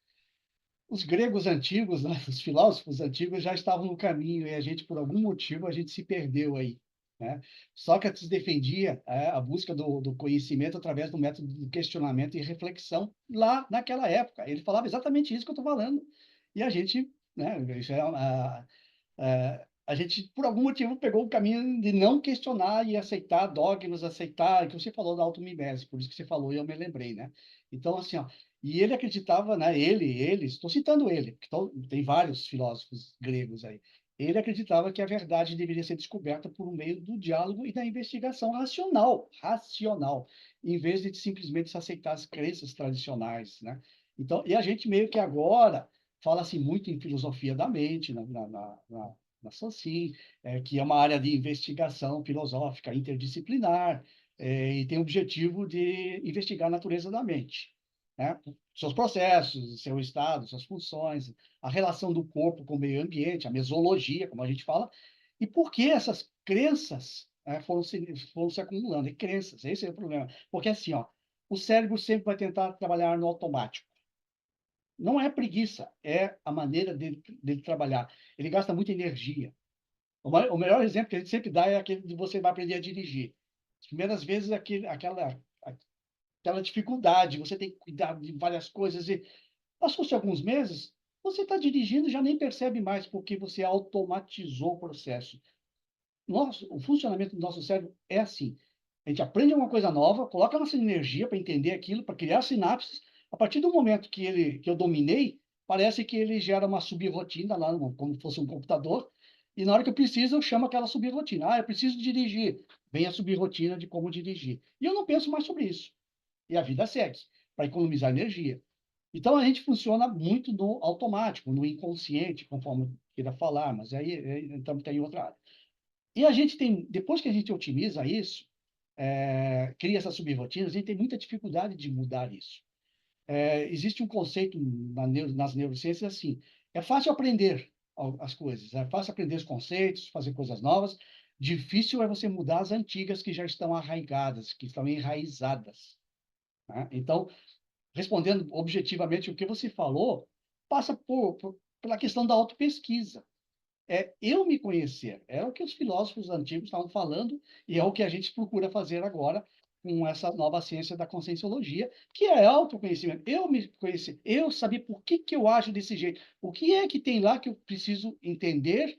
Os gregos antigos, né, os filósofos antigos já estavam no caminho e a gente, por algum motivo, a gente se perdeu aí, né? Sócrates defendia a busca do conhecimento através do método do questionamento e reflexão lá naquela época. Ele falava exatamente isso que eu estou falando. E a gente, né, isso a gente, por algum motivo, pegou o caminho de não questionar e aceitar dogmas, aceitar, que você falou da automimese, por isso que você falou e eu me lembrei, né? Então, assim, ó, e ele acreditava, né, estou citando ele, porque tem vários filósofos gregos aí, ele acreditava que a verdade deveria ser descoberta por meio do diálogo e da investigação racional, em vez de simplesmente se aceitar as crenças tradicionais, né? Então, e a gente meio que agora fala-se muito em filosofia da mente, na SOCIM, que é uma área de investigação filosófica interdisciplinar, e tem o objetivo de investigar a natureza da mente, né? Seus processos, seu estado, suas funções, a relação do corpo com o meio ambiente, a mesologia, como a gente fala, e por que essas crenças foram se acumulando, e crenças, esse é o problema. Porque assim, ó, o cérebro sempre vai tentar trabalhar no automático. Não é preguiça, é a maneira dele trabalhar. Ele gasta muita energia. O melhor exemplo que a gente sempre dá é aquele de você vai aprender a dirigir. As primeiras vezes, aquela dificuldade, você tem que cuidar de várias coisas. E passou-se alguns meses, você está dirigindo e já nem percebe mais, porque você automatizou o processo. O funcionamento do nosso cérebro é assim. A gente aprende uma coisa nova, coloca nossa energia para entender aquilo, para criar sinapses. A partir do momento que eu dominei, parece que ele gera uma subrrotina lá, como se fosse um computador, e na hora que eu preciso, eu chamo aquela subrrotina. Ah, eu preciso dirigir. Vem a subrrotina de como dirigir. E eu não penso mais sobre isso. E a vida segue, para economizar energia. Então, a gente funciona muito no automático, no inconsciente, conforme eu queira falar, mas aí então, tem outra área. E a gente tem, depois que a gente otimiza isso, cria essas subrrotinas, a gente tem muita dificuldade de mudar isso. Existe um conceito nas neurociências assim, é fácil aprender as coisas, é fácil aprender os conceitos, fazer coisas novas, difícil é você mudar as antigas que já estão arraigadas, que estão enraizadas, né? Então, respondendo objetivamente o que você falou, passa pela questão da autopesquisa. Eu me conhecer. É o que os filósofos antigos estavam falando e é o que a gente procura fazer agora com essa nova ciência da conscienciologia, que é autoconhecimento. Eu me conhecer, eu saber por que eu ajo desse jeito. O que é que tem lá que eu preciso entender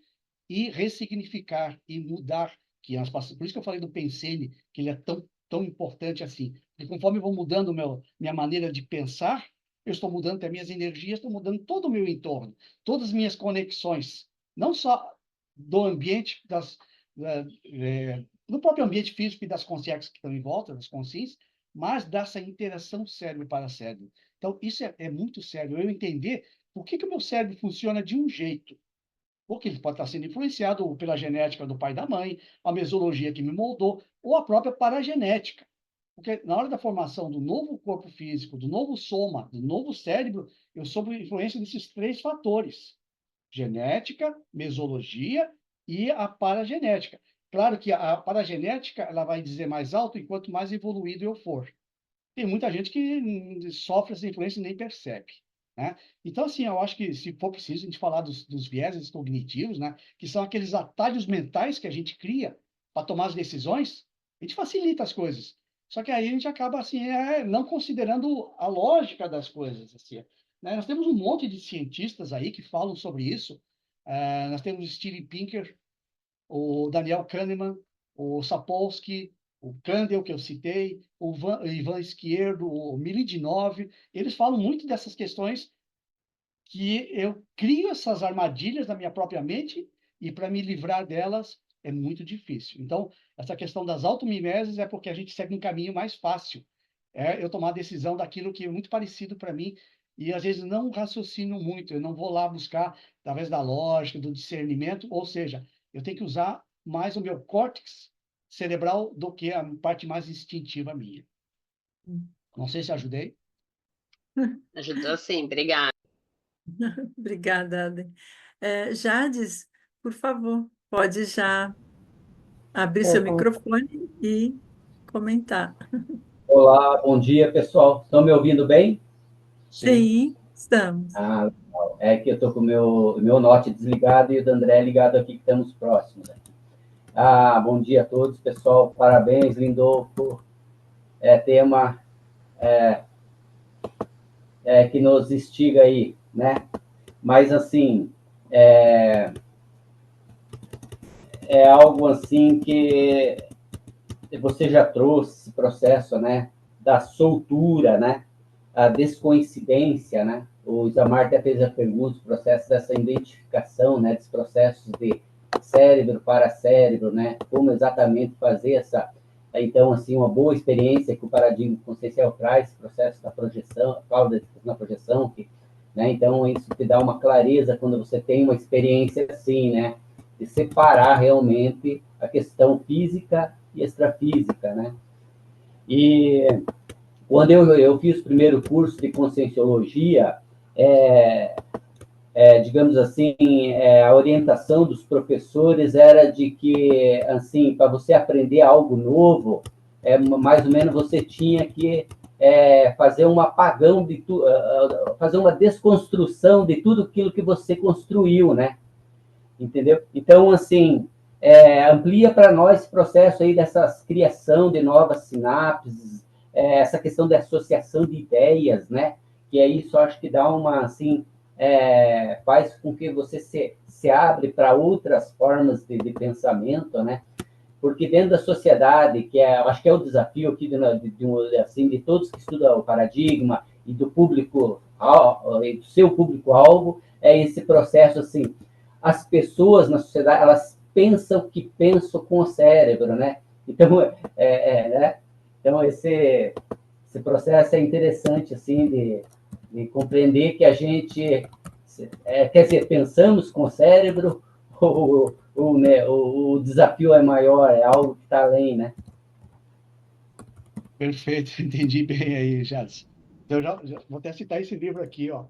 e ressignificar e mudar. Por isso que eu falei do Pensene, que ele é tão importante assim. Porque conforme eu vou mudando minha maneira de pensar, eu estou mudando até minhas energias, estou mudando todo o meu entorno, todas as minhas conexões, não só do ambiente, do próprio ambiente físico e das consciências que estão em volta, das consciências, mas dessa interação cérebro para cérebro. Então, isso é muito sério. Eu entender por que o meu cérebro funciona de um jeito, porque ele pode estar sendo influenciado pela genética do pai e da mãe, a mesologia que me moldou, ou a própria paragenética. Porque na hora da formação do novo corpo físico, do novo soma, do novo cérebro, eu sob influência desses 3 fatores: genética, mesologia e a paragenética. Claro que a paragenética ela vai dizer mais alto enquanto mais evoluído eu for. Tem muita gente que sofre essa influência e nem percebe, né? Então, assim, eu acho que, se for preciso, a gente falar dos vieses cognitivos, né? Que são aqueles atalhos mentais que a gente cria para tomar as decisões, a gente facilita as coisas. Só que aí a gente acaba, assim, não considerando a lógica das coisas, assim, né? Nós temos um monte de cientistas aí que falam sobre isso. Nós temos o Steven Pinker, o Daniel Kahneman, o Sapolsky, o Kandel, que eu citei, o Ivan Izquierdo, o Milidinov, eles falam muito dessas questões que eu crio essas armadilhas na minha própria mente e para me livrar delas é muito difícil. Então, essa questão das automimeses é porque a gente segue um caminho mais fácil. Eu tomar a decisão daquilo que é muito parecido para mim e às vezes não raciocino muito, eu não vou lá buscar através da lógica, do discernimento, ou seja, eu tenho que usar mais o meu córtex cerebral do que a parte mais instintiva minha. Não sei se ajudei. Ajudou sim, obrigada. Obrigada, Aden. Jades, por favor, pode já abrir seu microfone e comentar. Olá, bom dia, pessoal. Estão me ouvindo bem? Sim, estamos. Legal. É que eu estou com o meu Note desligado e o do André ligado aqui, que estamos próximos. Bom dia a todos, pessoal. Parabéns, Lindolfo. Tema que nos instiga aí, né? Mas, assim, é algo assim que você já trouxe esse processo, né? Da soltura, né? A descoincidência, né? O Isamar até fez a pergunta, o processo dessa identificação, né? Dos processos de cérebro para cérebro, né? Como exatamente fazer essa... Então, assim, uma boa experiência que o paradigma consciencial traz, esse processo da projeção, fala da projeção, né? Então, isso te dá uma clareza quando você tem uma experiência assim, né? De separar realmente a questão física e extrafísica, né? E quando eu fiz o primeiro curso de conscienciologia, digamos assim, a orientação dos professores era de que, assim, para você aprender algo novo, mais ou menos você tinha que fazer um apagão de tudo, fazer uma desconstrução de tudo aquilo que você construiu, né? Entendeu? Então, assim, amplia para nós esse processo aí dessa criação de novas sinapses, essa questão da associação de ideias, né? Que é isso, acho que dá uma, assim, faz com que você se abre para outras formas de pensamento, né? Porque dentro da sociedade, que acho que é o desafio aqui de todos que estudam o paradigma e do público seu público-alvo, é esse processo, assim, as pessoas na sociedade, elas pensam o que pensam com o cérebro, né? Então, né? Então esse processo é interessante, assim, de compreender que a gente, quer dizer, pensamos com o cérebro, né, o desafio é maior, é algo que está além, né? Perfeito, entendi bem aí, Jades. Então, já vou até citar esse livro aqui, ó,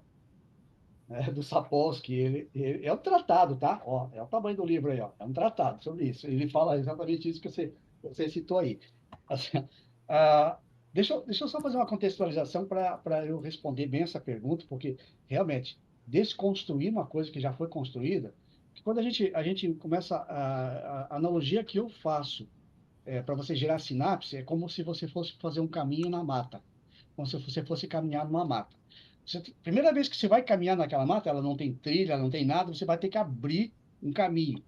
né, do Sapolsky. Ele é um tratado, tá? Ó, é o tamanho do livro aí, ó. É um tratado sobre isso. Ele fala exatamente isso que você citou aí. Assim, ah, deixa eu só fazer uma contextualização para eu responder bem essa pergunta, porque realmente desconstruir uma coisa que já foi construída, que quando a gente começa a analogia que eu faço para você gerar sinapse, é como se você fosse fazer um caminho na mata, como se você fosse caminhar numa mata. Primeira vez que você vai caminhar naquela mata, ela não tem trilha, ela não tem nada, você vai ter que abrir um caminho,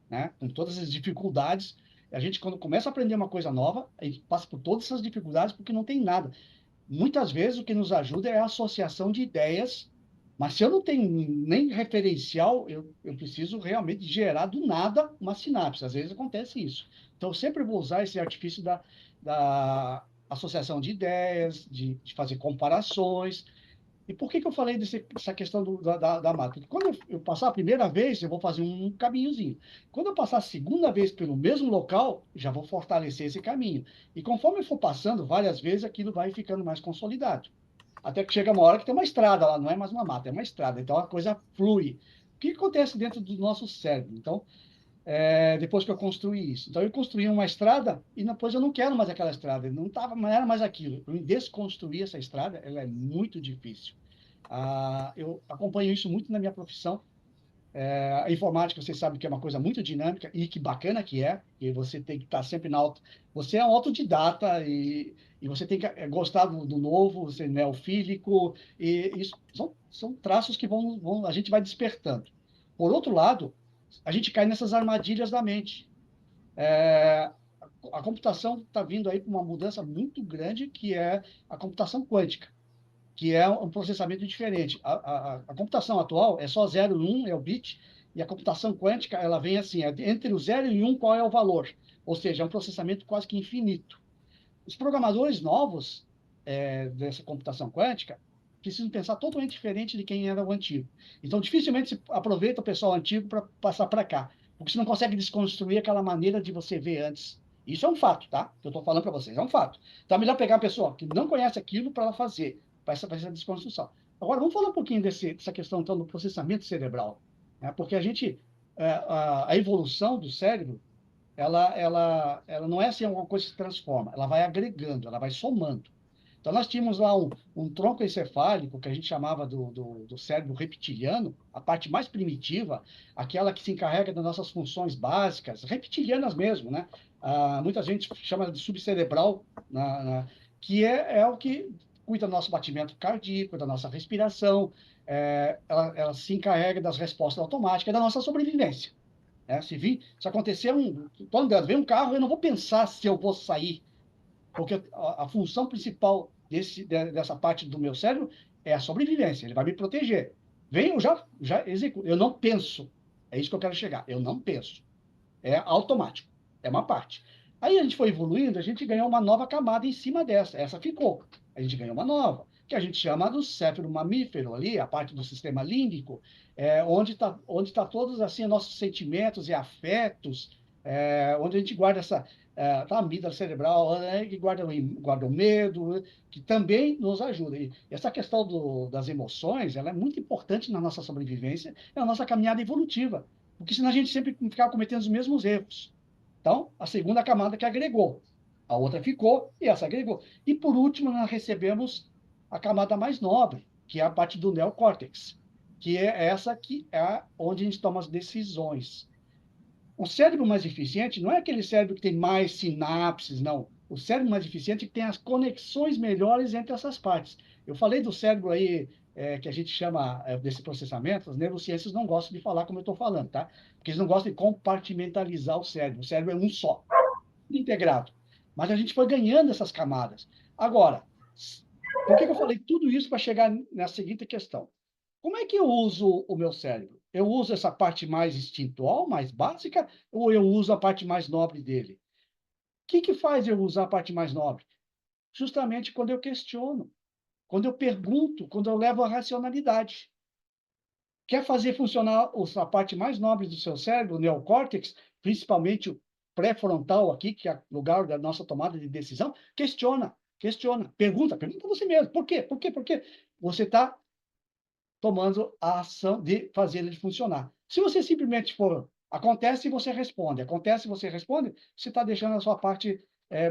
né? Com todas as dificuldades. A gente, quando começa a aprender uma coisa nova, a gente passa por todas essas dificuldades porque não tem nada. Muitas vezes o que nos ajuda é a associação de ideias, mas se eu não tenho nem referencial, eu preciso realmente gerar do nada uma sinapse. Às vezes acontece isso. Então, eu sempre vou usar esse artifício da associação de ideias, de fazer comparações. E por que que eu falei dessa questão da mata? Porque quando eu passar a primeira vez, eu vou fazer um caminhozinho. Quando eu passar a segunda vez pelo mesmo local, já vou fortalecer esse caminho. E conforme eu for passando várias vezes, aquilo vai ficando mais consolidado. Até que chega uma hora que tem uma estrada lá, não é mais uma mata, é uma estrada. Então a coisa flui. O que acontece dentro do nosso cérebro? Então, depois que eu construí isso. Então, eu construí uma estrada e depois eu não quero mais aquela estrada. Não era mais aquilo. Eu desconstruir essa estrada, ela é muito difícil. Eu acompanho isso muito na minha profissão. A informática, você sabe que é uma coisa muito dinâmica e que bacana que é, e você tem que estar sempre na auto. Você é um autodidata e você tem que gostar do novo, você é neofílico, e isso são traços que a gente vai despertando. Por outro lado, a gente cai nessas armadilhas da mente. É, a computação está vindo aí com uma mudança muito grande, que é a computação quântica, que é um processamento diferente. A computação atual é só 0 e 1, é o bit, e a computação quântica, ela vem assim, entre o 0 e 1, qual é o valor? Ou seja, é um processamento quase que infinito. Os programadores novos dessa computação quântica precisam pensar totalmente diferente de quem era o antigo. Então, dificilmente se aproveita o pessoal antigo para passar para cá, porque você não consegue desconstruir aquela maneira de você ver antes. Isso é um fato, tá? Que eu estou falando para vocês, é um fato. Então, é melhor pegar uma pessoa que não conhece aquilo para ela para essa desconstrução. Agora, vamos falar um pouquinho dessa questão então, do processamento cerebral, né? Porque a evolução do cérebro ela não é assim uma coisa que se transforma, ela vai agregando, ela vai somando. Então, nós tínhamos lá um tronco encefálico, que a gente chamava do cérebro reptiliano, a parte mais primitiva, aquela que se encarrega das nossas funções básicas, reptilianas mesmo, né? Muita gente chama de subcerebral, que é o que cuida do nosso batimento cardíaco, da nossa respiração, ela se encarrega das respostas automáticas, da nossa sobrevivência. Se acontecer tô andando, vem um carro, eu não vou pensar se eu vou sair, porque a função principal dessa parte do meu cérebro é a sobrevivência, ele vai me proteger. Vem, eu já executo, eu não penso. É isso que eu quero chegar, eu não penso. É automático, é uma parte. Aí a gente foi evoluindo, a gente ganhou uma nova camada em cima dessa, essa ficou. A gente ganhou uma nova, que a gente chama do céfalo mamífero ali, a parte do sistema límbico, onde tá todos assim nossos sentimentos e afetos, onde a gente guarda a amígdala cerebral, né, que guarda o medo, que também nos ajuda. E essa questão das emoções, ela é muito importante na nossa sobrevivência, na nossa caminhada evolutiva, porque senão a gente sempre ficava cometendo os mesmos erros. Então, a segunda camada que agregou, a outra ficou e essa agregou. E por último, nós recebemos a camada mais nobre, que é a parte do neocórtex, que é essa que é onde a gente toma as decisões. O cérebro mais eficiente não é aquele cérebro que tem mais sinapses, não. O cérebro mais eficiente é que tem as conexões melhores entre essas partes. Eu falei do cérebro aí, que a gente chama desse processamento, as neurociências não gostam de falar como eu estou falando, tá? Porque eles não gostam de compartimentalizar o cérebro. O cérebro é um só, integrado. Mas a gente foi ganhando essas camadas. Agora, Por que que eu falei tudo isso para chegar na seguinte questão? Como é que eu uso o meu cérebro? Eu uso essa parte mais instintual, mais básica, ou eu uso a parte mais nobre dele? O que faz eu usar a parte mais nobre? Justamente quando eu questiono, quando eu pergunto, quando eu levo a racionalidade. Quer fazer funcionar a parte mais nobre do seu cérebro, o neocórtex, principalmente o pré-frontal aqui, que é o lugar da nossa tomada de decisão? Questiona, pergunta a você mesmo. Por quê? Por quê? Por quê? Você está tomando a ação de fazer ele funcionar. Se você simplesmente for, acontece e você responde, acontece e você responde, você está deixando a sua parte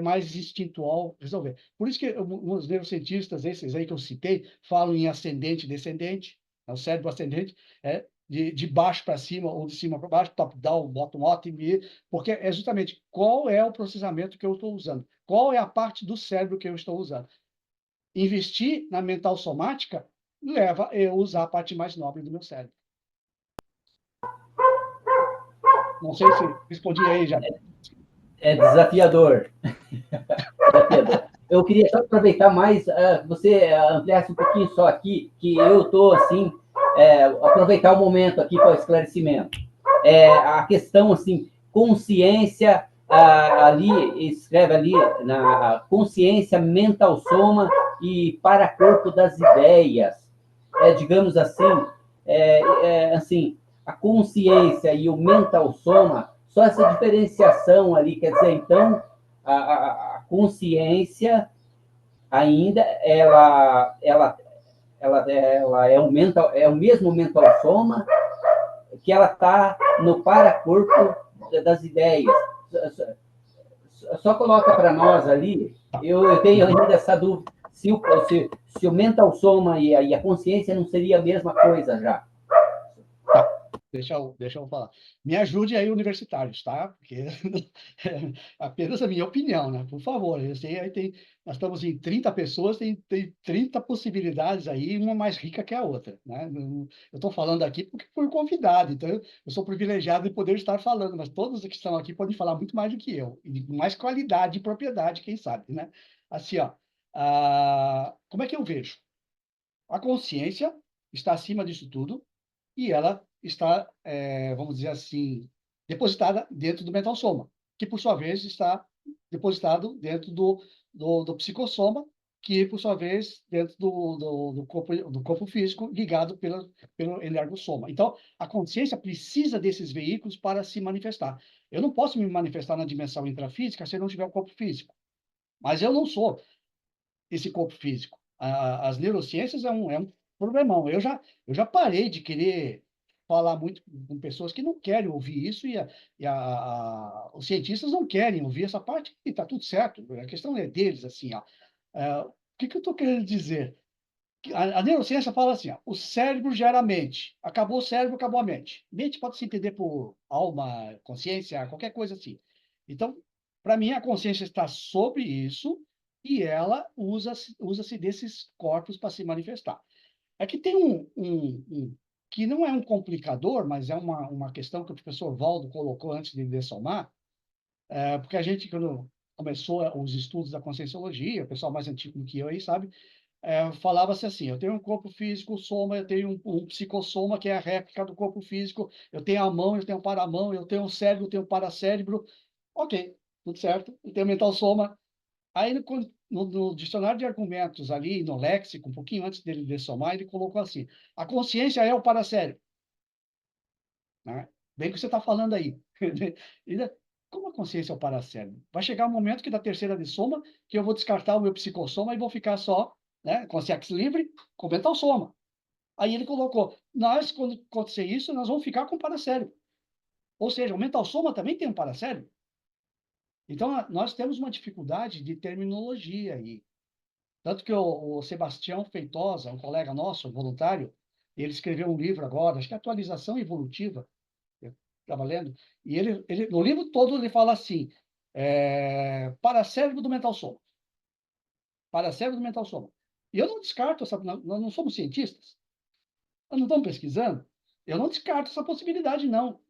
mais instintual resolver. Por isso que os neurocientistas, esses aí que eu citei, falam em ascendente e descendente, o cérebro ascendente, de baixo para cima ou de cima para baixo, top-down, bottom-up, porque é justamente qual é o processamento que eu estou usando, qual é a parte do cérebro que eu estou usando. Investir na mental somática leva eu usar a parte mais nobre do meu cérebro. Não sei se respondi aí já. É desafiador. Eu queria só aproveitar mais, você ampliasse um pouquinho só aqui, que eu estou, assim, aproveitar o momento aqui para o esclarecimento. A questão, assim, consciência, ali, escreve ali, na consciência, mental soma e paracorpo das ideias. Digamos assim, assim, a consciência e o mental soma, só essa diferenciação ali, quer dizer, então, a consciência ainda ela é o mesmo mental soma que ela está no paracorpo das ideias. Só coloca para nós ali, eu tenho ainda essa dúvida, se o mental soma e a consciência não seria a mesma coisa já. Deixa eu falar. Me ajude aí, universitários, tá? Porque é apenas a minha opinião, né? Por favor. Eu sei, nós estamos em 30 pessoas, tem 30 possibilidades aí, uma mais rica que a outra, né? Eu estou falando aqui porque fui convidado, então eu sou privilegiado de poder estar falando, mas todos que estão aqui podem falar muito mais do que eu, e com mais qualidade e propriedade, quem sabe, né? Assim, ó, como é que eu vejo? A consciência está acima disso tudo, e ela está, vamos dizer assim, depositada dentro do mental soma, que por sua vez está depositado dentro do psicossoma, que por sua vez dentro do corpo físico, ligado pelo energossoma. Então, a consciência precisa desses veículos para se manifestar. Eu não posso me manifestar na dimensão intrafísica se eu não tiver o corpo físico, mas eu não sou esse corpo físico. As neurociências é um problemão. Eu já parei de querer falar muito com pessoas que não querem ouvir isso os cientistas não querem ouvir essa parte e está tudo certo. A questão é deles, assim, ó. O que eu estou querendo dizer? A neurociência fala assim, ó, o cérebro gera a mente. Acabou o cérebro, acabou a mente. Mente pode se entender por alma, consciência, qualquer coisa assim. Então, para mim, a consciência está sobre isso e ela usa-se desses corpos para se manifestar. Aqui tem que não é um complicador, mas é uma questão que o professor Valdo colocou antes de dessomar, porque a gente, quando começou os estudos da conscienciologia, o pessoal mais antigo do que eu aí sabe, falava-se assim, eu tenho um corpo físico, soma, eu tenho um psicossoma, que é a réplica do corpo físico, eu tenho a mão, eu tenho o paramão, eu tenho o cérebro, eu tenho o paracérebro, ok, tudo certo, eu tenho o mental soma. Aí, no dicionário de argumentos ali, no léxico, um pouquinho antes dele dessomar, ele colocou assim, a consciência é o paracérebro. Né? Bem que você está falando aí. Como a consciência é o paracérebro? Vai chegar um momento que da terceira de soma, que eu vou descartar o meu psicossoma e vou ficar só, né, consciência livre, com mental soma. Aí ele colocou, quando acontecer isso, nós vamos ficar com o paracérebro. Ou seja, o mental soma também tem um paracérebro. Então, nós temos uma dificuldade de terminologia aí. Tanto que o Sebastião Feitosa, um colega nosso, voluntário, ele escreveu um livro agora, acho que é Atualização Evolutiva, estava lendo, e no livro todo ele fala assim, paracérebro do mental soma. Paracérebro do mental soma. E eu não descarto nós não somos cientistas, nós não estamos pesquisando, eu não descarto essa possibilidade, não.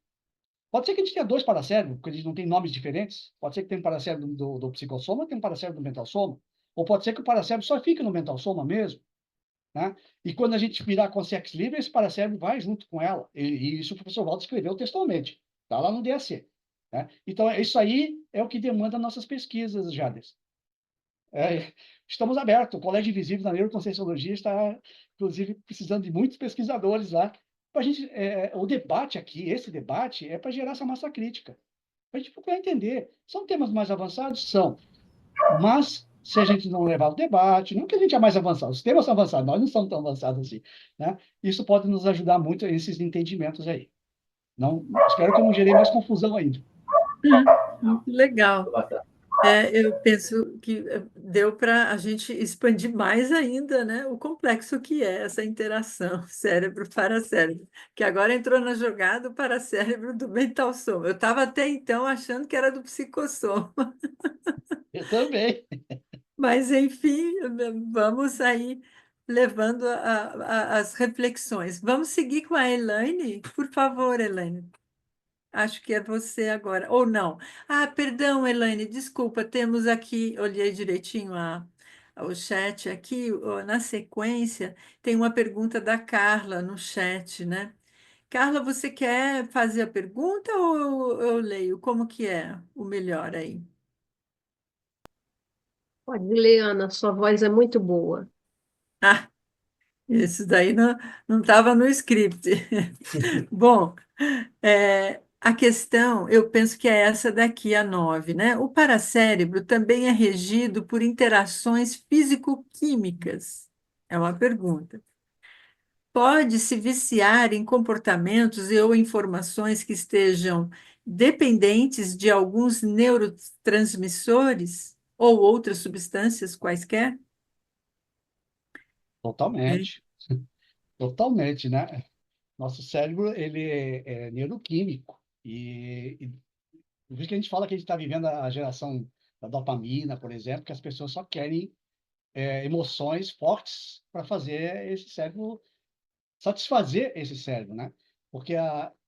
Pode ser que a gente tenha dois paracérebros, porque a gente não tem nomes diferentes. Pode ser que tenha um paracérebro do psicossoma, tem um paracérebro do mental soma. ou pode ser que o paracérebro só fique no mental soma mesmo, né? E quando a gente virar a consciência livre, esse paracérebro vai junto com ela. E isso o professor Walter escreveu textualmente, está lá no DAC. Né? Então, isso aí é o que demanda nossas pesquisas, Jades. Estamos abertos. O Colégio Invisível da Neuroconscienciologia está, inclusive, precisando de muitos pesquisadores lá. Pra gente, o debate aqui, esse debate, é para gerar essa massa crítica. Para a gente procurar entender. São temas mais avançados? São. Mas, se a gente não levar o debate, não que a gente é mais avançado, os temas são avançados, nós não somos tão avançados assim. Né? Isso pode nos ajudar muito nesses entendimentos aí. Não, espero que eu não gerei mais confusão ainda. Muito legal. Bastante. Eu penso que deu para a gente expandir mais ainda, né, o complexo que é essa interação cérebro-paracérebro, que agora entrou na jogada o paracérebro do mental soma. Eu estava até então achando que era do psicossoma, Eu também. mas enfim, vamos aí levando as reflexões. Vamos seguir com a Elaine? Por favor, Elaine. Acho que é você agora. Ou não. Ah, perdão, Elaine, desculpa. Temos aqui, olhei direitinho o chat aqui. Na sequência, tem uma pergunta da Carla no chat, né? Carla, você quer fazer a pergunta ou eu leio? Como que é o melhor aí? Pode ler, Ana, sua voz é muito boa. Ah, isso daí não estava no script. Bom, a questão, eu penso que é essa daqui, a 9, né? O paracérebro também é regido por interações físico-químicas? É uma pergunta. Pode se viciar em comportamentos e ou informações que estejam dependentes de alguns neurotransmissores ou outras substâncias quaisquer? É. Totalmente. Totalmente, né? Nosso cérebro, ele é neuroquímico. E por isso que a gente fala que a gente está vivendo a geração da dopamina, por exemplo, que as pessoas só querem emoções fortes para fazer esse cérebro, satisfazer esse cérebro, né? Porque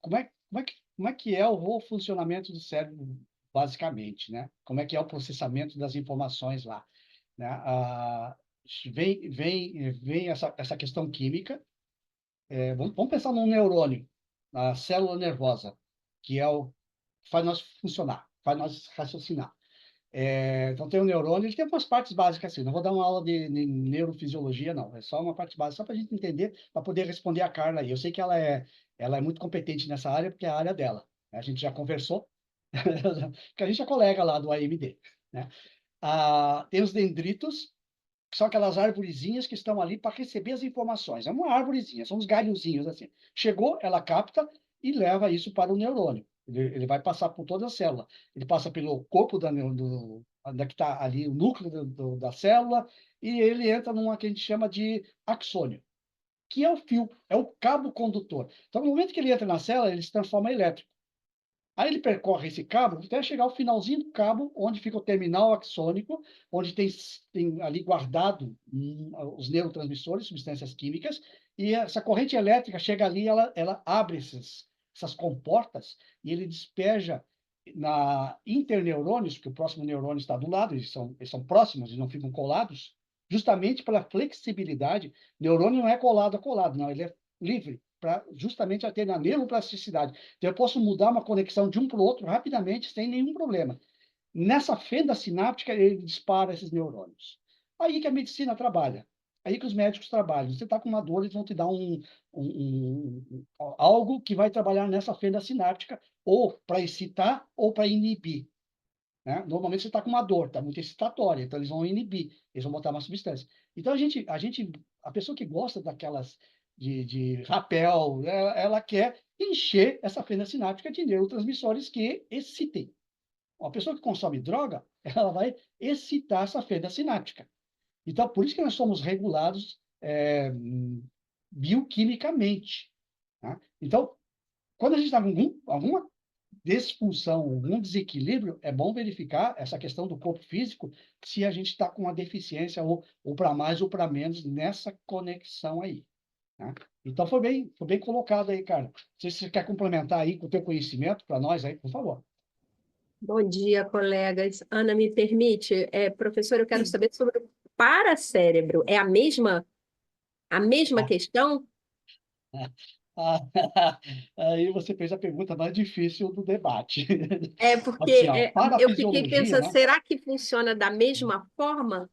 como é que é o funcionamento do cérebro, basicamente, né? Como é que é o processamento das informações lá, né? Vem essa questão química. Vamos pensar num neurônio, na célula nervosa, que é o que faz nós funcionar, faz nós raciocinar. Então, tem o neurônio, ele tem umas partes básicas assim. Não vou dar uma aula de neurofisiologia, não. É só uma parte básica, só para a gente entender, para poder responder a Carla aí. Eu sei que ela é muito competente nessa área, porque é a área dela. A gente já conversou, porque a gente é colega lá do AMD. Né? Tem os dendritos, que são aquelas arvorezinhas que estão ali para receber as informações. É uma arvorezinha, são uns galhozinhos assim. Chegou, ela capta e leva isso para o neurônio. Ele vai passar por toda a célula. Ele passa pelo corpo onde é que está ali o núcleo da célula, e ele entra numa que a gente chama de axônio, que é o fio, é o cabo condutor. Então, no momento que ele entra na célula, ele se transforma em elétrico. Aí ele percorre esse cabo até chegar ao finalzinho do cabo, onde fica o terminal axônico, onde tem ali guardado os neurotransmissores, substâncias químicas, e essa corrente elétrica chega ali, ela abre essas comportas e ele despeja na interneurônios, porque o próximo neurônio está do lado, eles são próximos e não ficam colados, justamente pela flexibilidade. Neurônio não é colado a colado, não, ele é livre, justamente ter na neuroplasticidade. Então, eu posso mudar uma conexão de um para o outro rapidamente, sem nenhum problema. Nessa fenda sináptica, ele dispara esses neurônios. Aí que a medicina trabalha. Aí que os médicos trabalham. Você está com uma dor, eles vão te dar algo que vai trabalhar nessa fenda sináptica, ou para excitar ou para inibir. Né? Normalmente você está com uma dor, está muito excitatória, então eles vão inibir, eles vão botar uma substância. Então a pessoa que gosta daquelas de rapel, ela quer encher essa fenda sináptica de neurotransmissores que excitem. Uma pessoa que consome droga, ela vai excitar essa fenda sináptica. Então, por isso que nós somos regulados bioquimicamente. Tá? Então, quando a gente está com alguma disfunção, algum desequilíbrio, é bom verificar essa questão do corpo físico, se a gente está com uma deficiência ou para mais ou para menos nessa conexão aí. Né? Então, foi bem colocado aí, cara. Se você quer complementar aí com o teu conhecimento para nós aí, por favor. Bom dia, colegas. Ana, me permite? Professor, eu quero Sim. saber sobre o paracérebro. É a mesma Ah, questão? ah, aí você fez a pergunta mais difícil do debate. É porque Assim, ó, eu fiquei parafisiologia, pensando, né? será que funciona da mesma forma?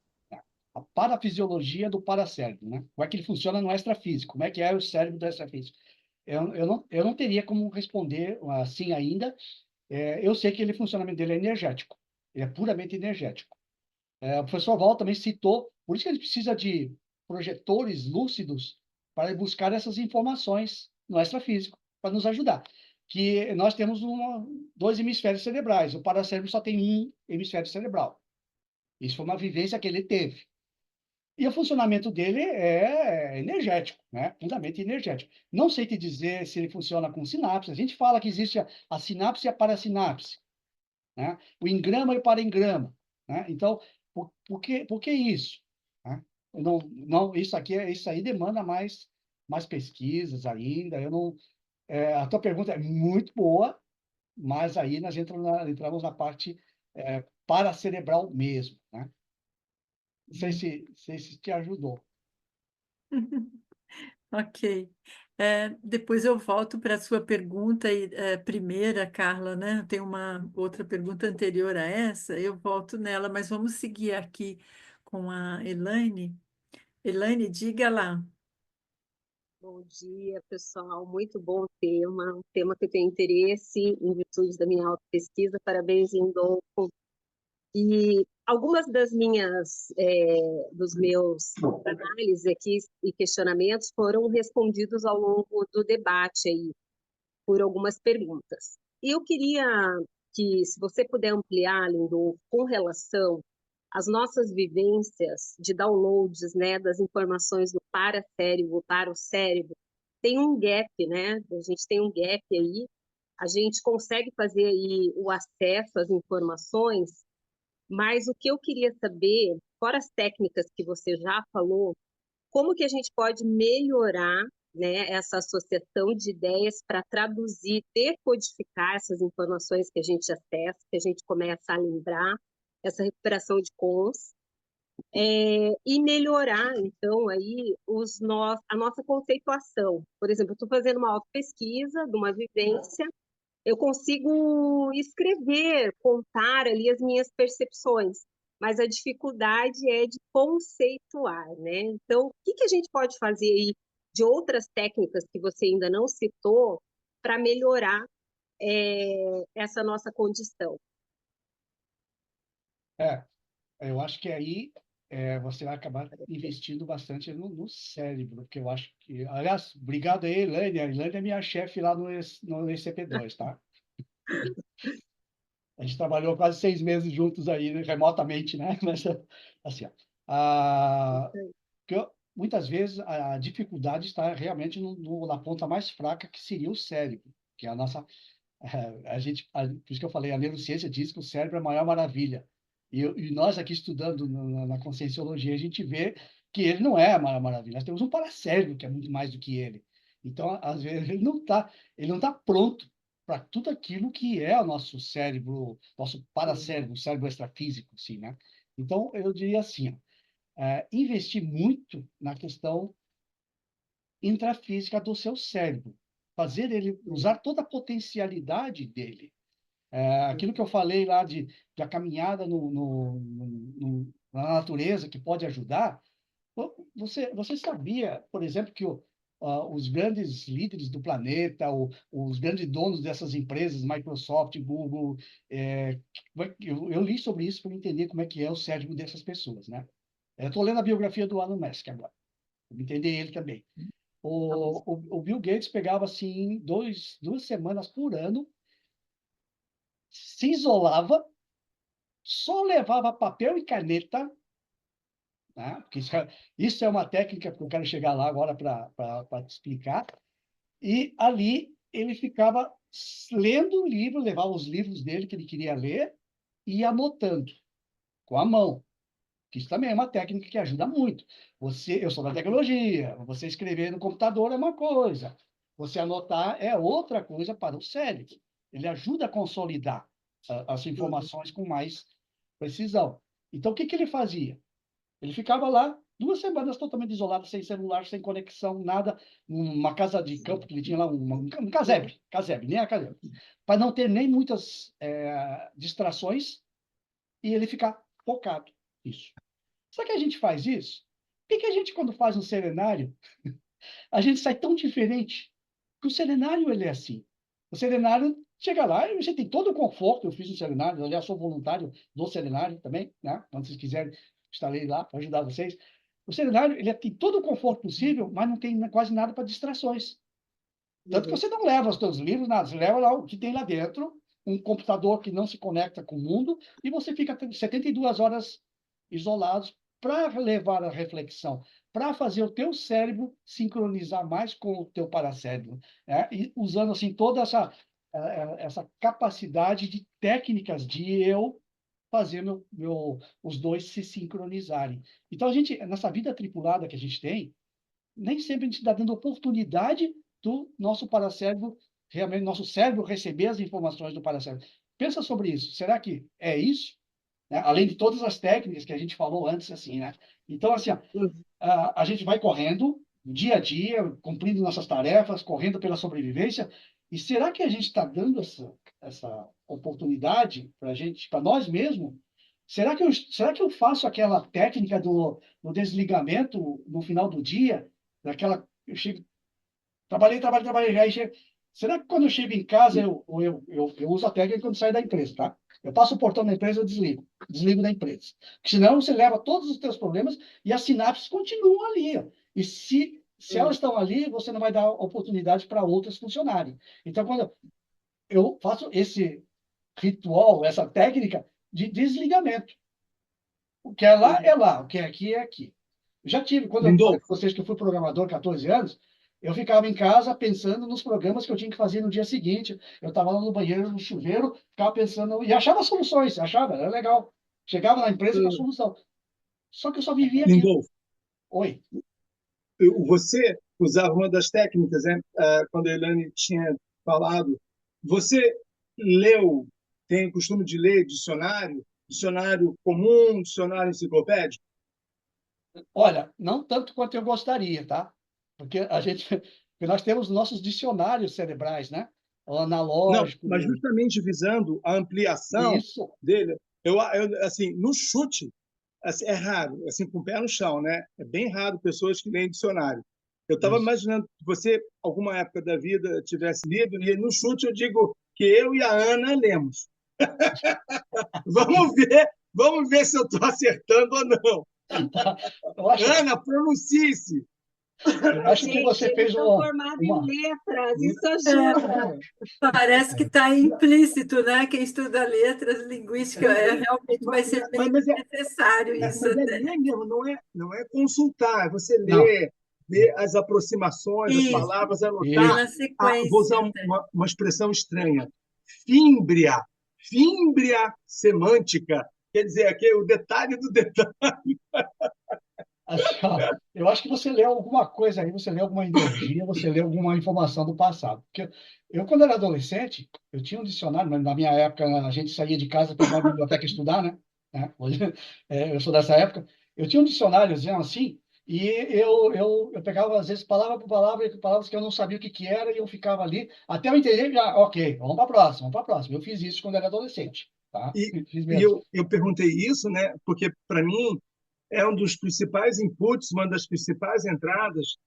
A parafisiologia do paracérebro, né? Como é que ele funciona no extrafísico? Como é que é o cérebro do extrafísico? Eu não teria como responder assim ainda. Eu sei que o funcionamento dele é energético. Ele é puramente energético. O professor Val também citou, por isso que ele precisa de projetores lúcidos para buscar essas informações no extrafísico, para nos ajudar. Que nós temos dois hemisférios cerebrais, o paracérebro só tem um hemisfério cerebral. Isso foi uma vivência que ele teve. E o funcionamento dele é energético, né? Puramente energético. Não sei te dizer se ele funciona com sinapse. A gente fala que existe a sinapse e a parasinapse, né? O engrama e o parengrama, né? Então, por que isso? Né? Isso aí demanda mais pesquisas ainda. A tua pergunta é muito boa, mas aí nós entramos na parte paracerebral mesmo, né? Não sei se te ajudou. Ok. Depois eu volto para a sua pergunta primeira, Carla, né? Tem uma outra pergunta anterior a essa, eu volto nela, mas vamos seguir aqui com a Elaine. Elaine, diga lá. Bom dia, pessoal. Muito bom tema, um tema que eu tenho interesse em virtude da minha autopesquisa. Parabéns, Lindolfo. E algumas dos meus análises aqui e questionamentos foram respondidos ao longo do debate aí, por algumas perguntas. E eu queria que, se você puder ampliar, Lindolfo, com relação às nossas vivências de downloads, né, das informações do paracérebro para o cérebro, tem um gap, né? A gente tem um gap aí, a gente consegue fazer aí o acesso às informações, mas o que eu queria saber, fora as técnicas que você já falou, como que a gente pode melhorar, né, essa associação de ideias para traduzir, decodificar essas informações que a gente acessa, que a gente começa a lembrar, essa recuperação de cons, e melhorar, então, aí a nossa conceituação. Por exemplo, eu estou fazendo uma autopesquisa de uma vivência, eu consigo escrever, contar ali as minhas percepções, mas a dificuldade é de conceituar, né? Então, o que que a gente pode fazer aí de outras técnicas que você ainda não citou para melhorar essa nossa condição? É, eu acho que aí você vai acabar investindo bastante no cérebro, porque eu acho que. Aliás, obrigado aí, Elaine. A Elaine é minha chefe lá no ECP2, tá? A gente trabalhou quase 6 meses juntos aí, né, remotamente, né? Mas, assim, ó, muitas vezes a dificuldade está realmente na ponta mais fraca, que seria o cérebro, que é a nossa. Por isso que eu falei, a neurociência diz que o cérebro é a maior maravilha. E nós aqui estudando na conscienciologia, a gente vê que ele não é a maior maravilha. Nós temos um paracérebro que é muito mais do que ele. Então, às vezes, ele não tá pronto para tudo aquilo que é o nosso cérebro, nosso paracérebro, o cérebro extrafísico, assim, né? Então, eu diria assim, ó, investir muito na questão intrafísica do seu cérebro, fazer ele usar toda a potencialidade dele. Aquilo que eu falei lá da caminhada na natureza, que pode ajudar. Você sabia, por exemplo, que os grandes líderes do planeta, os grandes donos dessas empresas, Microsoft, Google, eu li sobre isso para entender como é que é o cérebro dessas pessoas, né? Eu estou lendo a biografia do Elon Musk agora, para entender ele também. O Bill Gates pegava assim 2 semanas por ano, se isolava, só levava papel e caneta, né? Porque isso é uma técnica que eu quero chegar lá agora para te explicar. E ali ele ficava lendo o livro, levava os livros dele que ele queria ler e anotando com a mão. Que isso também é uma técnica que ajuda muito. Eu sou da tecnologia, você escrever no computador é uma coisa, você anotar é outra coisa para o cérebro. Ele ajuda a consolidar. as informações com mais precisão. Então, o que ele fazia? Ele ficava lá 2 semanas totalmente isolado, sem celular, sem conexão, nada, numa casa de campo que ele tinha lá, um casebre, nem a casebre, para não ter nem muitas distrações e ele ficar focado nisso. Só que a gente faz isso? Por que a gente, quando faz um seminário, a gente sai tão diferente? Porque o seminário, ele é assim. O seminário, chega lá e você tem todo o conforto. Eu fiz um seminário, aliás, sou voluntário do seminário também, né? Quando vocês quiserem, estarei lá para ajudar vocês. O seminário, ele tem todo o conforto possível, mas não tem quase nada para distrações. Tanto que você não leva os seus livros, nada. Você leva lá o que tem lá dentro, um computador que não se conecta com o mundo, e você fica 72 horas isolados para levar a reflexão, para fazer o teu cérebro sincronizar mais com o teu paracérebro, né? E usando assim toda essa capacidade de técnicas de eu fazer os dois se sincronizarem. Então, a gente, nessa vida tripulada que a gente tem, nem sempre a gente está dando oportunidade do nosso paracérebro, realmente, nosso cérebro receber as informações do paracérebro. Pensa sobre isso. Será que é isso? Né? Além de todas as técnicas que a gente falou antes, assim, né? Então, assim, a gente vai correndo dia a dia, cumprindo nossas tarefas, correndo pela sobrevivência. E será que a gente está dando essa oportunidade para a gente, para nós mesmos? Será que eu faço aquela técnica do desligamento no final do dia? Eu chego, trabalhei, aí chego, será que quando eu chego em casa eu uso a técnica quando saio da empresa, tá? Eu passo o portão da empresa, eu desligo da empresa. Porque senão você leva todos os teus problemas e as sinapses continuam ali. Ó. E se elas estão ali, você não vai dar oportunidade para outras funcionarem. Então, quando eu faço esse ritual, essa técnica de desligamento, o que é lá, o que é aqui é aqui. Eu já tive, quando eu falei com vocês que eu fui programador 14 anos, eu ficava em casa pensando nos programas que eu tinha que fazer no dia seguinte. Eu estava lá no banheiro, no chuveiro, ficava pensando, e achava soluções, era legal. Chegava na empresa com a solução. Só que eu só vivia aqui. Lindolfo, Oi. você usava uma das técnicas, né? Quando a Elaine tinha falado, você tem o costume de ler dicionário comum, dicionário enciclopédico? Olha, não tanto quanto eu gostaria, tá? Porque nós temos nossos dicionários cerebrais, né? O Não, analógico. mas justamente visando a ampliação Isso. dele. Eu, assim, no chute, assim, é raro, assim, com o pé no chão, né? É bem raro pessoas que leem dicionário. Eu estava imaginando que você, alguma época da vida, tivesse lido, e no chute eu digo que eu e a Ana lemos. Vamos ver se eu estou acertando ou não. Ana, pronuncie-se. Eu acho que você Gente, fez eles são formados em letras, isso ajuda. Parece que está implícito, né? Quem estuda letras, linguística, realmente vai ser bem necessário isso. Mas é ler mesmo, não é consultar, é você ler, ver as aproximações, as palavras, anotar. Na sequência. Vou usar uma expressão estranha. Fímbria semântica. Quer dizer, aqui é o detalhe do detalhe. Eu acho que você leu alguma coisa aí, você leu alguma ideologia, você leu alguma informação do passado. Porque eu, quando era adolescente, eu tinha um dicionário, mas na minha época a gente saía de casa para ir na biblioteca estudar, né? Hoje, eu sou dessa época. Eu tinha um dicionáriozinho assim, e eu pegava, às vezes, palavra por palavra, palavras que eu não sabia o que era, e eu ficava ali, até eu entender, já, ok, vamos para a próxima. Eu fiz isso quando era adolescente. Tá? Eu perguntei isso, né? Porque, para mim, é um dos principais inputs, uma das principais entradas,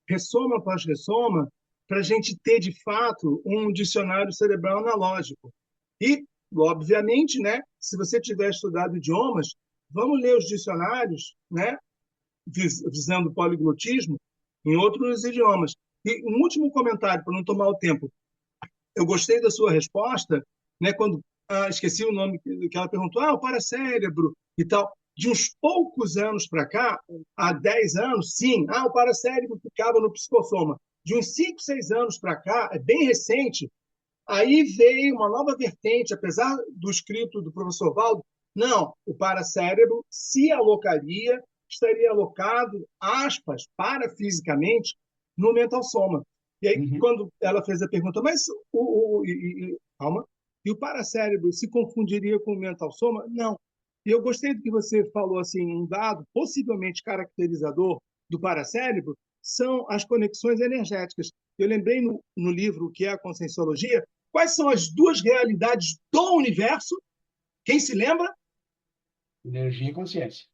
ressoma após ressoma, para a gente ter, de fato, um dicionário cerebral analógico. E, obviamente, né, se você tiver estudado idiomas, vamos ler os dicionários, né, visando o poliglotismo, em outros idiomas. E um último comentário, para não tomar o tempo. Eu gostei da sua resposta, né, quando esqueci o nome que ela perguntou, o paracérebro e tal. De uns poucos anos para cá, há 10 anos, sim, o paracérebro ficava no psicossoma. De uns 5, 6 anos para cá, é bem recente, aí veio uma nova vertente, apesar do escrito do professor Valdo, não, o paracérebro se alocaria, estaria alocado, aspas, parafisicamente, no mental soma. E aí, quando ela fez a pergunta, mas calma, que o paracérebro se confundiria com o mental soma? Não. E eu gostei do que você falou, assim, um dado possivelmente caracterizador do paracérebro são as conexões energéticas. Eu lembrei no livro O que é a Conscienciologia, quais são as duas realidades do universo? Quem se lembra? Energia e consciência.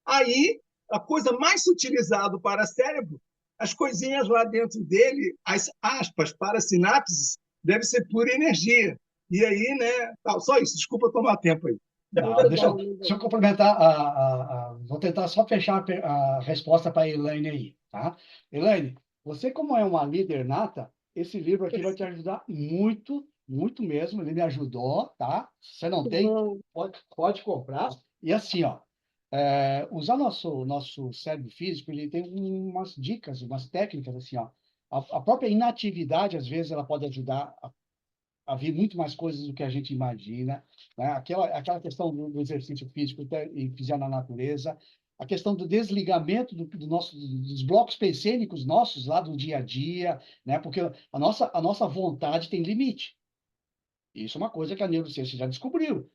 Aí, a coisa mais sutilizada do paracérebro, as coisinhas lá dentro dele, as aspas, parasinapses, deve ser pura energia. E aí, né? Só isso, desculpa tomar tempo aí. Não, Muito deixa, bom, deixa eu Lindolfo. complementar. Vou tentar só fechar a resposta para a Elaine aí, tá? Elaine, você, como é uma líder nata, esse livro aqui vai te ajudar muito, muito mesmo. Ele me ajudou, tá? Se você não Que tem, bom. pode comprar. E assim, ó, usar nosso cérebro físico, ele tem umas dicas, umas técnicas, assim, ó. A própria inatividade, às vezes, ela pode ajudar a ver muito mais coisas do que a gente imagina, né? Aquela questão do exercício físico e fizer na natureza, a questão do desligamento dos blocos pensênicos nossos lá do dia a dia, né? Porque a nossa vontade tem limite. Isso é uma coisa que a neurociência já descobriu.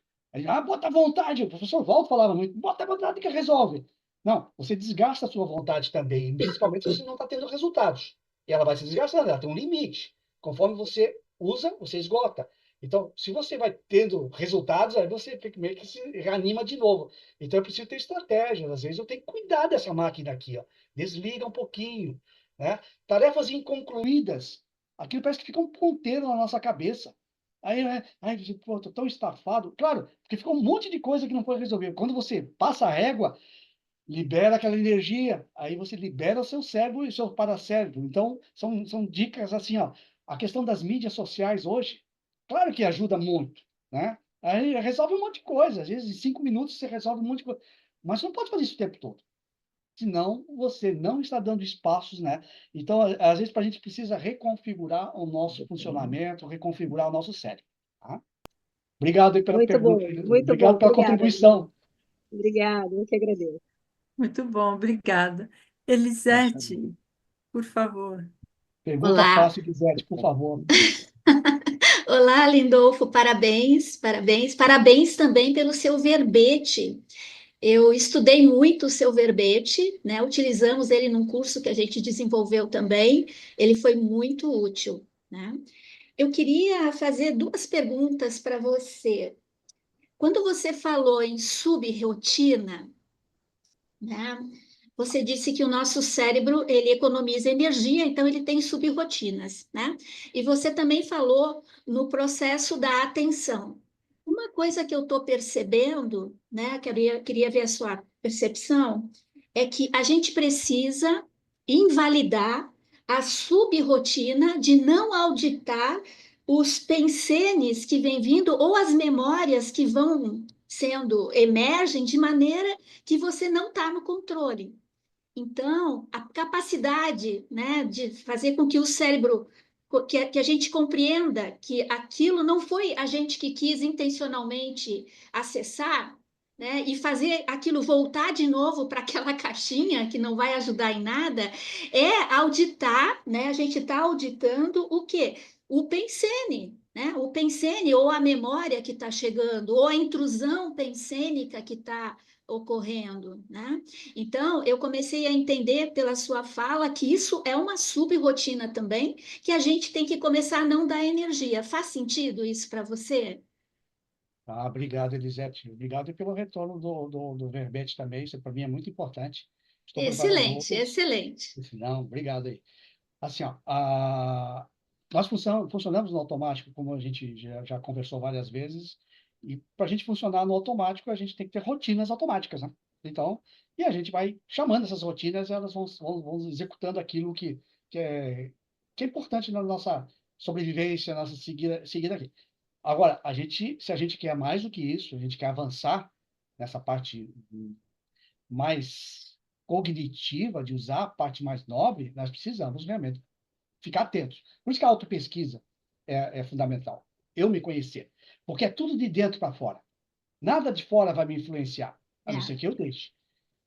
Bota a vontade, o professor Waldo falava muito, bota a vontade que resolve. Não, você desgasta a sua vontade também, principalmente se você não está tendo resultados. E ela vai se desgastando, ela tem um limite. Conforme você usa, você esgota. Então, se você vai tendo resultados, aí você meio que se reanima de novo. Então, eu preciso ter estratégias. Às vezes, eu tenho que cuidar dessa máquina aqui, ó. Desliga um pouquinho, né? Tarefas inconcluídas. Aquilo parece que fica um ponteiro na nossa cabeça. Aí, pô, tô tão estafado. Claro, porque ficou um monte de coisa que não foi resolvida. Quando você passa a régua, libera aquela energia, aí você libera o seu cérebro e o seu paracérebro. Então, são dicas assim, ó. A questão das mídias sociais hoje, claro que ajuda muito, né? Aí resolve um monte de coisa. Às vezes, em 5 minutos, você resolve um monte de coisa. Mas você não pode fazer isso o tempo todo. Senão, você não está dando espaços, né? Então, às vezes, a gente precisa reconfigurar o nosso funcionamento, reconfigurar o nosso cérebro, tá? Obrigado aí pela Muito pergunta. bom, muito bom. Obrigado pela Obrigada, Lindolfo. contribuição. Obrigada, eu que agradeço. Muito bom, obrigada. Nossa, tá bom. Elisete, por favor. Pergunta Olá, fácil, Gisele, por favor. olá, Lindolfo, parabéns, parabéns, parabéns também pelo seu verbete. Eu estudei muito o seu verbete, né? Utilizamos ele num curso que a gente desenvolveu também. Ele foi muito útil, né? Eu queria fazer duas perguntas para você. Quando você falou em subrotina, né? Você disse que o nosso cérebro, ele economiza energia, então ele tem subrrotinas, né? E você também falou no processo da atenção. Uma coisa que eu estou percebendo, né, queria ver a sua percepção, é que a gente precisa invalidar a subrrotina de não auditar os pensenes que vêm vindo ou as memórias que vão sendo, emergem de maneira que você não está no controle. Então, a capacidade, né, de fazer com que o cérebro, que a gente compreenda que aquilo não foi a gente que quis intencionalmente acessar, né, e fazer aquilo voltar de novo para aquela caixinha que não vai ajudar em nada, é auditar, né, a gente está auditando o quê? O pensene, né? O pensene ou a memória que está chegando, ou a intrusão pensênica que está ocorrendo, né? Então, eu comecei a entender pela sua fala que isso é uma subrrotina também, que a gente tem que começar a não dar energia. Faz sentido isso para você? Obrigado, Elisete. Obrigado pelo retorno do verbete também. Isso para mim é muito importante. Estou preparando Excelente, outros. excelente. Não, obrigado aí. Assim, ó, nós funcionamos no automático, como a gente já conversou várias vezes, e para a gente funcionar no automático, a gente tem que ter rotinas automáticas, né? Então, e a gente vai chamando essas rotinas, elas vão executando aquilo que é importante na nossa sobrevivência, nossa seguida aqui. Agora, se a gente quer mais do que isso, a gente quer avançar nessa parte mais cognitiva, de usar a parte mais nobre, nós precisamos realmente ficar atentos. Por isso que a autopesquisa é fundamental. Eu me conhecer. Porque é tudo de dentro para fora. Nada de fora vai me influenciar, a não É. ser que eu deixe.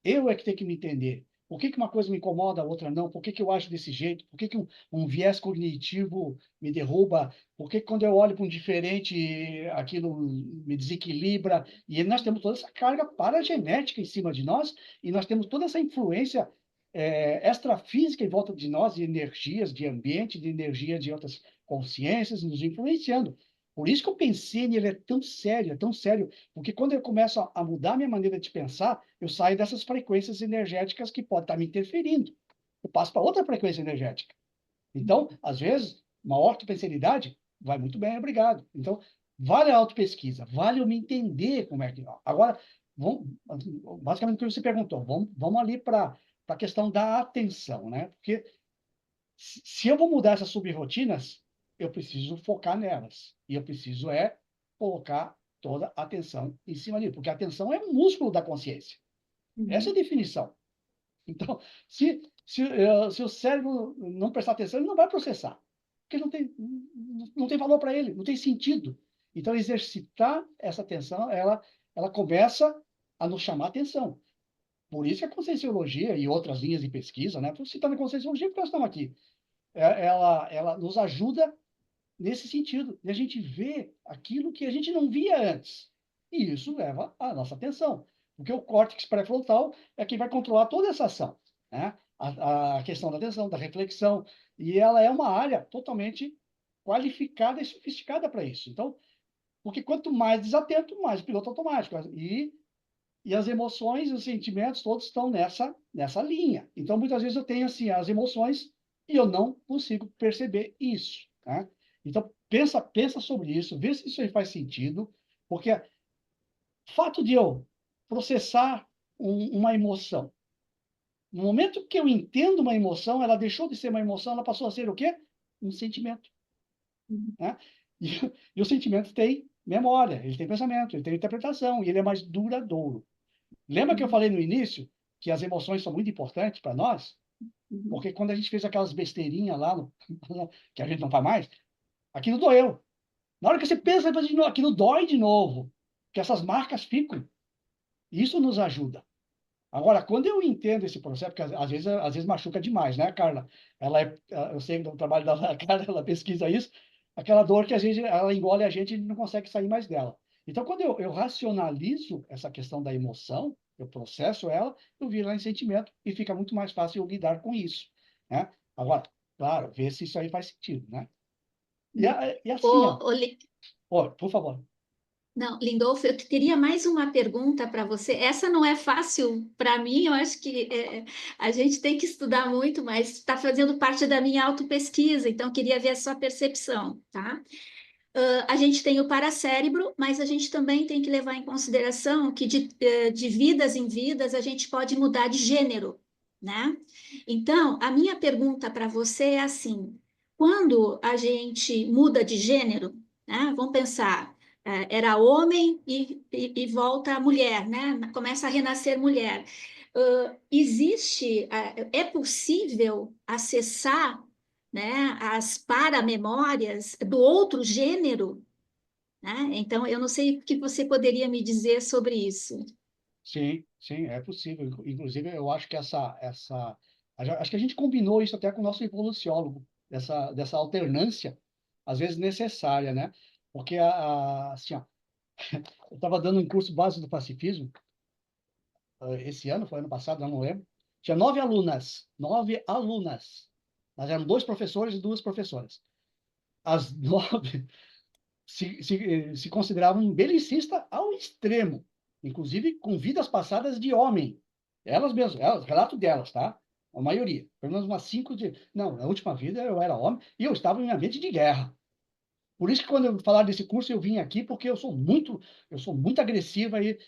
Eu é que tenho que me entender. Por que que uma coisa me incomoda, a outra não? Por que que eu acho desse jeito? Por que que um viés cognitivo me derruba? Por que que quando eu olho para um diferente, aquilo me desequilibra? E nós temos toda essa carga paragenética em cima de nós, e nós temos toda essa influência extrafísica em volta de nós, de energias, de ambiente, de energia de outras consciências nos influenciando. Por isso que o pensene ele é tão sério, porque quando eu começo a mudar minha maneira de pensar, eu saio dessas frequências energéticas que podem estar me interferindo. Eu passo para outra frequência energética. Então, às vezes, uma ortopensenidade vai muito bem, obrigado. Então, vale a autopesquisa, vale eu me entender como é que... Agora, basicamente o que você perguntou, vamos ali para a questão da atenção, né? Porque se eu vou mudar essas subrrotinas, eu preciso focar nelas. E eu preciso colocar toda a atenção em cima disso, porque a atenção é um músculo da consciência. Essa é a definição. Então, se o cérebro não prestar atenção, ele não vai processar, porque não tem valor para ele, não tem sentido. Então, exercitar essa atenção, ela começa a nos chamar a atenção. Por isso que a Conscienciologia e outras linhas de pesquisa, né? Estou citando a Conscienciologia porque nós estamos aqui, ela nos ajuda nesse sentido, de a gente ver aquilo que a gente não via antes. E isso leva a nossa atenção, porque o córtex pré-frontal é quem vai controlar toda essa ação, né? A questão da atenção, da reflexão, e ela é uma área totalmente qualificada e sofisticada para isso. Então, porque quanto mais desatento, mais piloto automático. E as emoções e os sentimentos todos estão nessa linha. Então, muitas vezes eu tenho assim as emoções e eu não consigo perceber isso, né? Então, pensa sobre isso, vê se isso aí faz sentido, porque o fato de eu processar uma emoção, no momento que eu entendo uma emoção, ela deixou de ser uma emoção, ela passou a ser o quê? Um sentimento, né? E o sentimento tem memória, ele tem pensamento, ele tem interpretação, e ele é mais duradouro. Lembra que eu falei no início que as emoções são muito importantes para nós? Porque quando a gente fez aquelas besteirinhas lá, que a gente não faz mais, aquilo doeu. Na hora que você pensa, aquilo dói de novo, que essas marcas ficam. Isso nos ajuda. Agora, quando eu entendo esse processo, porque às vezes machuca demais, né, Carla? Eu sei do trabalho da Carla, ela pesquisa isso, aquela dor que ela engole a gente e não consegue sair mais dela. Então, quando eu racionalizo essa questão da emoção, eu processo ela, eu viro ela em sentimento e fica muito mais fácil eu lidar com isso, né? Agora, claro, ver se isso aí faz sentido, né? E assim, por favor. Não, Lindolfo, eu teria mais uma pergunta para você. Essa não é fácil para mim, eu acho que a gente tem que estudar muito, mas está fazendo parte da minha autopesquisa, então eu queria ver a sua percepção, tá? A gente tem o paracérebro, mas a gente também tem que levar em consideração que de vidas em vidas a gente pode mudar de gênero, né? Então, a minha pergunta para você é assim: quando a gente muda de gênero, né? Vamos pensar, era homem e volta a mulher, né? Começa a renascer mulher. É possível acessar, né, as paramemórias do outro gênero, né? Então, eu não sei o que você poderia me dizer sobre isso. Sim, é possível. Inclusive, eu acho que acho que a gente combinou isso até com o nosso evoluciólogo, dessa alternância, às vezes necessária, né? Porque, assim, ó, eu estava dando um curso básico do pacifismo, esse ano, foi ano passado, eu não lembro. Tinha 9 alunas, 9 alunas. Nós éramos 2 professores e 2 professoras. As 9 se consideravam belicistas ao extremo, inclusive com vidas passadas de homem. Elas mesmas, relato delas, tá? A maioria, pelo menos umas 5 de... Não, na última vida eu era homem e eu estava em ambiente de guerra. Por isso que quando eu falar desse curso eu vim aqui, porque eu sou muito agressiva e...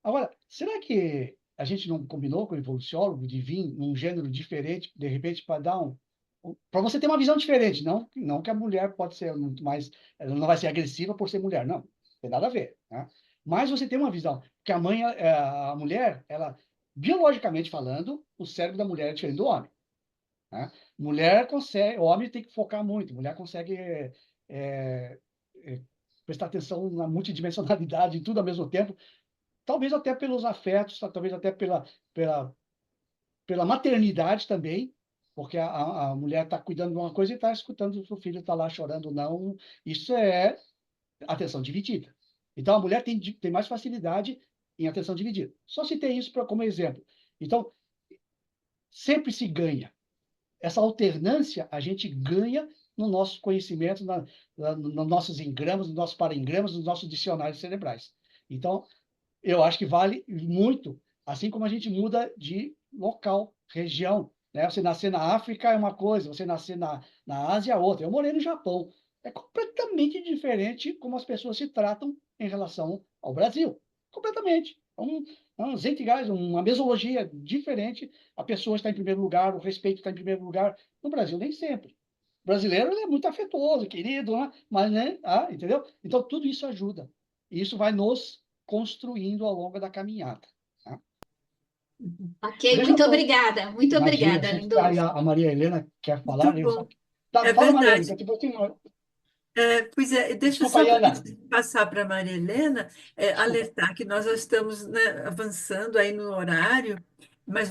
Agora, será que a gente não combinou com o evoluciólogo de vir num gênero diferente, de repente, para dar para você ter uma visão diferente, não que a mulher pode ser muito mais, ela não vai ser agressiva por ser mulher, não tem nada a ver, né? Mas você tem uma visão, porque a mulher, ela, biologicamente falando, o cérebro da mulher é diferente do homem, né? Mulher consegue, o homem tem que focar muito, mulher consegue é, prestar atenção na multidimensionalidade, em tudo ao mesmo tempo, talvez até pelos afetos, talvez até pela pela maternidade também, porque a mulher está cuidando de uma coisa e está escutando se o filho está lá chorando ou não. Isso é atenção dividida. Então, a mulher tem mais facilidade em atenção dividida. Só citei isso como exemplo. Então, sempre se ganha. Essa alternância a gente ganha no nosso conhecimento, nos nossos engramas, nos nossos parengramas, nos nossos dicionários cerebrais. Então, eu acho que vale muito, assim como a gente muda de local, região. Né? Você nascer na África é uma coisa, você nascer na Ásia é outra. Eu morei no Japão. É completamente diferente como as pessoas se tratam em relação ao Brasil. Completamente. Um zeitgeist, uma mesologia diferente. A pessoa está em primeiro lugar, o respeito está em primeiro lugar. No Brasil, nem sempre. O brasileiro ele é muito afetuoso, querido, né? Mas, né? Entendeu? Então, tudo isso ajuda. E isso vai nos construindo ao longo da caminhada. Tá? Ok, Deixa muito eu... obrigada. Muito Imagina, obrigada, aí Lindolfo. a Maria Helena quer falar. Muito bom. Tá, É fala, Maria Helena, verdade. que eu tenho... Pois é, deixa eu Desculpa só, aí, Ana. antes de passar para a Maria Helena, Desculpa. alertar que nós já estamos, né, avançando aí no horário, mas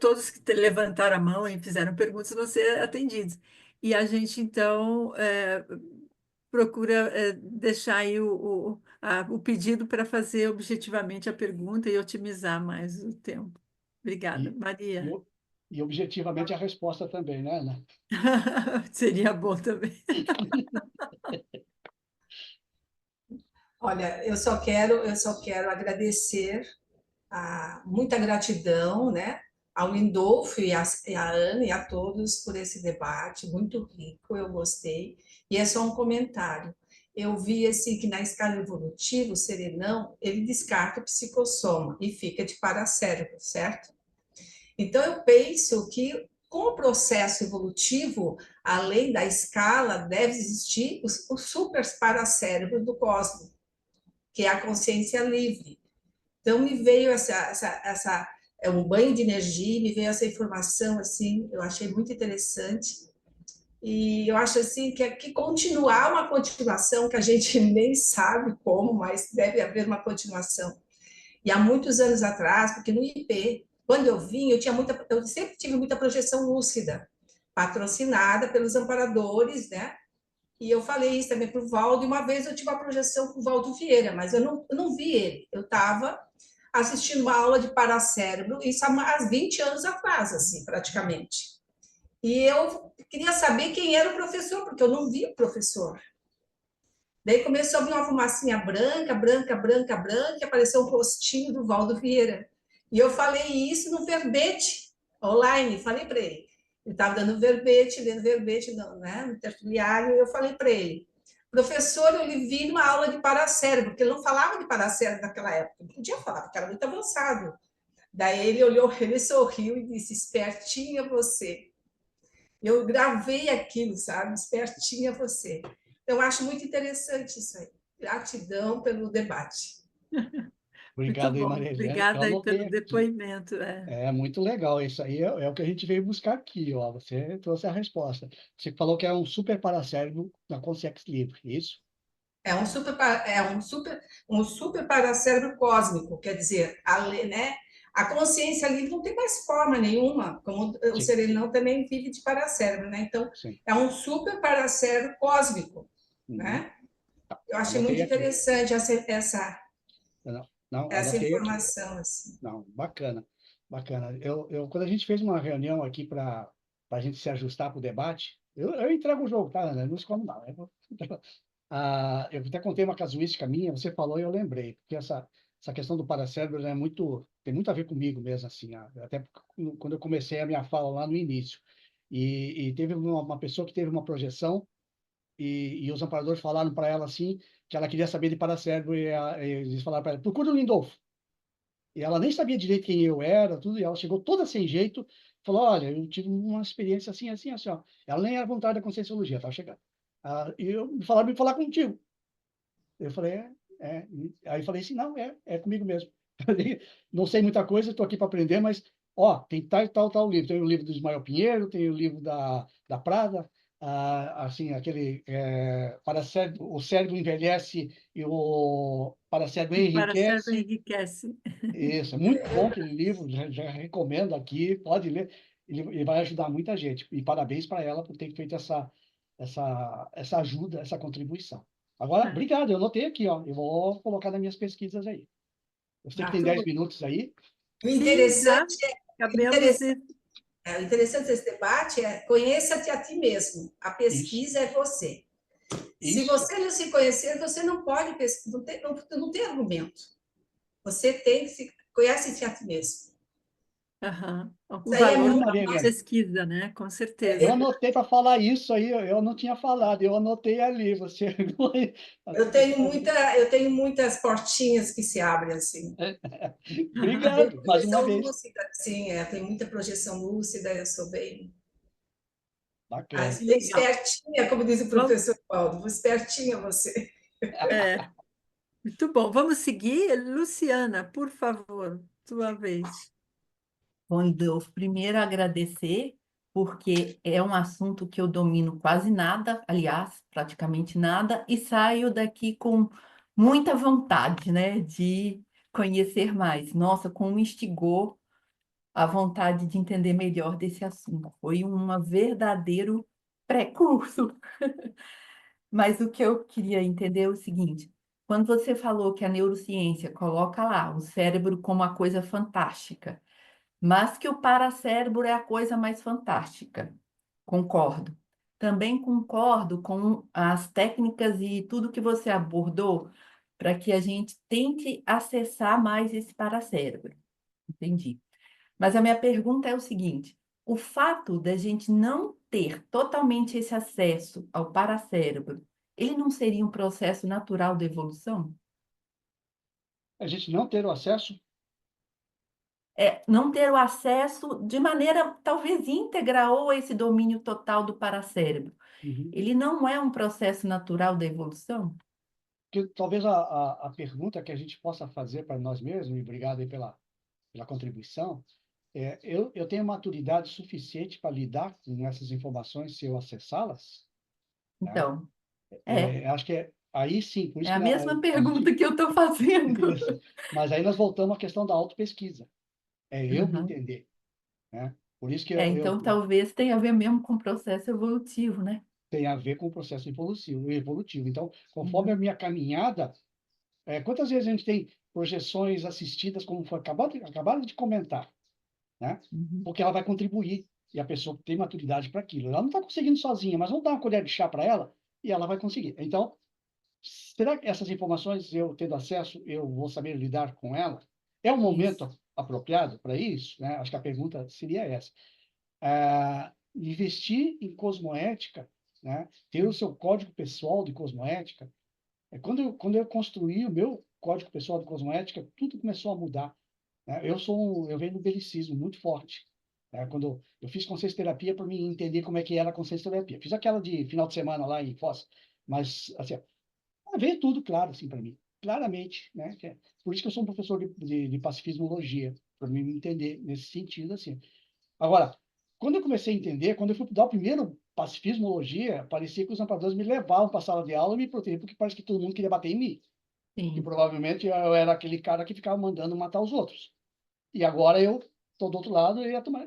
todos que levantaram a mão e fizeram perguntas vão ser atendidos. E a gente, então, procura deixar aí o pedido para fazer objetivamente a pergunta e otimizar mais o tempo. Obrigada, E, Maria. e objetivamente a resposta também, né, Ana? Seria bom também. Olha, eu só quero agradecer, muita gratidão, né, ao Lindolfo e a Ana e a todos por esse debate muito rico, eu gostei. E é só um comentário. Eu vi assim que na escala evolutiva, o serenão, ele descarta o psicossoma e fica de paracérebro, certo? Então, eu penso que com o processo evolutivo, além da escala, deve existir o super paracérebro do cosmos, que é a consciência livre. Então, me veio um banho de energia, me veio essa informação, assim, eu achei muito interessante. E eu acho assim que continuar uma continuação que a gente nem sabe como, mas deve haver uma continuação. E há muitos anos atrás, porque no IP, quando eu vim, eu sempre tive muita projeção lúcida, patrocinada pelos amparadores, né? E eu falei isso também para o Valdo, e uma vez eu tive uma projeção com o Valdo Vieira, mas eu não vi ele. Eu estava assistindo uma aula de paracérebro, isso há 20 anos atrás, assim, praticamente. E eu queria saber quem era o professor, porque eu não vi o professor. Daí começou a vir uma fumacinha branca, branca, branca, branca, e apareceu um rostinho do Valdo Vieira. E eu falei isso no verbete, online, falei para ele. Ele estava dando verbete, lendo verbete no tertuliário, e eu falei para ele, professor, eu lhe vi numa aula de paracérebro, porque ele não falava de paracérebro naquela época, não podia falar, porque era muito avançado. Daí ele olhou, ele sorriu e disse, espertinha você. Eu gravei aquilo, sabe? Espertinha você. Eu acho muito interessante isso aí. Gratidão pelo debate. Muito Obrigado aí, bom. Maria Helena. Eu Obrigada aí anotei pelo aqui. depoimento. É muito legal. Isso aí é o que a gente veio buscar aqui, ó. Você trouxe a resposta. Você falou que é um super paracérebro na consciência livre, isso? É um super paracérebro cósmico, quer dizer, né? A consciência livre não tem mais forma nenhuma, como o Sim, serenão também vive de paracérebro, né? Então, sim. é um super paracérebro cósmico, Uhum. né? Eu achei Anotei muito aqui. interessante Não, essa anotei aqui. informação, assim. Não, bacana, bacana. Quando a gente fez uma reunião aqui para a gente se ajustar para o debate, eu entrego o jogo, tá, Ana? Eu não escondo, não. Eu até contei uma casuística minha, você falou e eu lembrei, porque essa questão do paracérebro tem muito a ver comigo mesmo, assim, até quando eu comecei a minha fala lá no início. E teve uma pessoa que teve uma projeção e os amparadores falaram para ela assim, que ela queria saber de paracérebro e eles falaram para ela, procura o Lindolfo. E ela nem sabia direito quem eu era, tudo, e ela chegou toda sem jeito, falou, olha, eu tive uma experiência assim, assim, assim, ó. Ela nem era voluntária da Conscienciologia, estava chegando. Me falaram para falar contigo. Eu falei, Aí eu falei assim, não, é comigo mesmo. Não sei muita coisa, estou aqui para aprender, mas, ó, tem tal livro. Tem o livro do Ismael Pinheiro, tem o livro da Prada, assim, o cérebro envelhece e o paracérebro E para cérebro enriquece. enriquece. Isso, é muito bom aquele livro, já recomendo aqui, pode ler, ele vai ajudar muita gente. E parabéns para ela por ter feito essa ajuda, essa contribuição. Agora, obrigado, eu anotei aqui, ó, eu vou colocar nas minhas pesquisas aí. Eu sei que tem 10 minutos aí. O Sim, já interessante acabamos de... o interessante desse debate é conheça-te a ti mesmo. A Isso, pesquisa é você. Se isso. você não se conhecer, você não pode pesquisar, não tem argumento. Você tem que se conhece-te a ti mesmo. Aham. O Isso aí é valor muito da Maria Helena, pesquisa, né? Com certeza. eu anotei para falar isso aí, eu não tinha falado, eu anotei ali, você... Eu tenho muitas portinhas que se abrem assim. Eu tenho Obrigado, mais uma projeção vez. lúcida, sim, tem muita projeção lúcida, eu sou bem, Bacana. bem Legal. espertinha, como diz o Vamos, professor Paulo, espertinha você. muito bom. Vamos seguir? Luciana, por favor, sua vez. Bom, Idolfo, primeiro agradecer, porque é um assunto que eu domino quase nada, aliás, praticamente nada, e saio daqui com muita vontade, né, de conhecer mais. Nossa, como instigou a vontade de entender melhor desse assunto. Foi um verdadeiro pré-curso. Mas o que eu queria entender é o seguinte: quando você falou que a neurociência coloca lá o cérebro como uma coisa fantástica, mas que o paracérebro é a coisa mais fantástica. Concordo. Também concordo com as técnicas e tudo que você abordou para que a gente tente acessar mais esse paracérebro. Entendi. Mas a minha pergunta é o seguinte: o fato da gente não ter totalmente esse acesso ao paracérebro, ele não seria um processo natural da evolução? A gente não ter o acesso, Não ter o acesso de maneira talvez íntegra ou esse domínio total do paracérebro. Ele não é um processo natural da evolução? que talvez a pergunta que a gente possa fazer para nós mesmos, e obrigado aí pela contribuição, eu tenho maturidade suficiente para lidar com essas informações se eu acessá-las? Né? Então, Acho que aí sim, por é isso a que mesma pergunta que eu estou fazendo. Mas aí nós voltamos à questão da autopesquisa. É eu me Uhum. entender, né? Por isso que Então talvez tenha a ver mesmo com o processo evolutivo, né? tem a ver com o processo evolutivo. Então, conforme a Uhum. minha caminhada, quantas vezes a gente tem projeções assistidas, como foi acabado de comentar, né? Uhum. Porque ela vai contribuir e a pessoa tem maturidade para aquilo. Ela não está conseguindo sozinha, mas vamos dar uma colher de chá para ela e ela vai conseguir. Então, será que essas informações, eu tendo acesso, eu vou saber lidar com ela? É o momento Isso. apropriado para isso? Né? Acho que a pergunta seria essa. Investir em cosmoética, né? Ter o seu código pessoal de cosmoética. Quando eu construí o meu código pessoal de cosmoética, tudo começou a mudar. Né? Eu venho do belicismo muito forte. Né? Quando eu fiz consciência terapia para me entender como é que era a consciência terapia. Fiz aquela de final de semana lá em Foz, mas assim, veio tudo claro assim para mim, claramente, né? Por isso que eu sou um professor de pacifismologia, para me entender nesse sentido assim. Agora, quando eu comecei a entender, quando eu fui dar o primeiro pacifismologia, parecia que os amparadores me levavam para a sala de aula e me protegiam, porque parece que todo mundo queria bater em mim. Que Sim. provavelmente eu era aquele cara que ficava mandando matar os outros. E agora eu estou do outro lado e ia tomar.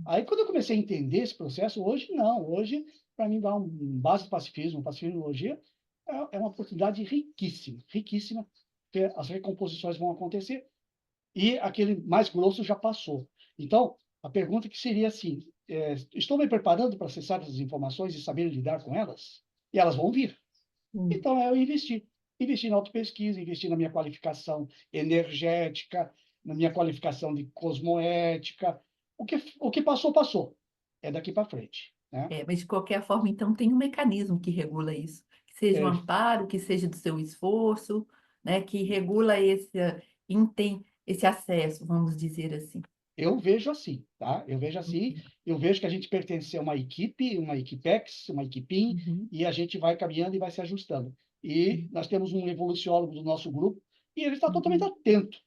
Aí, quando eu comecei a entender esse processo, hoje não. Hoje, para mim, dar um base de pacifismo, pacifismologia, é uma oportunidade riquíssima, riquíssima, porque as recomposições vão acontecer e aquele mais grosso já passou. Então, a pergunta que seria assim: estou me preparando para acessar essas informações e saber lidar com elas? E elas vão vir. Então, é eu investir. Investir na autopesquisa, investir na minha qualificação energética, na minha qualificação de cosmoética. O que passou, passou. É daqui para frente. Né? Mas de qualquer forma, então, tem um mecanismo que regula isso, que seja um É, amparo, que seja do seu esforço, né, que regula esse acesso, vamos dizer assim. eu vejo assim, tá? Eu vejo assim, eu vejo que a gente pertence a uma equipe, uma equipex, uma equipim, Uhum. e a gente vai caminhando e vai se ajustando. E nós temos um evoluciólogo do nosso grupo, e ele está totalmente atento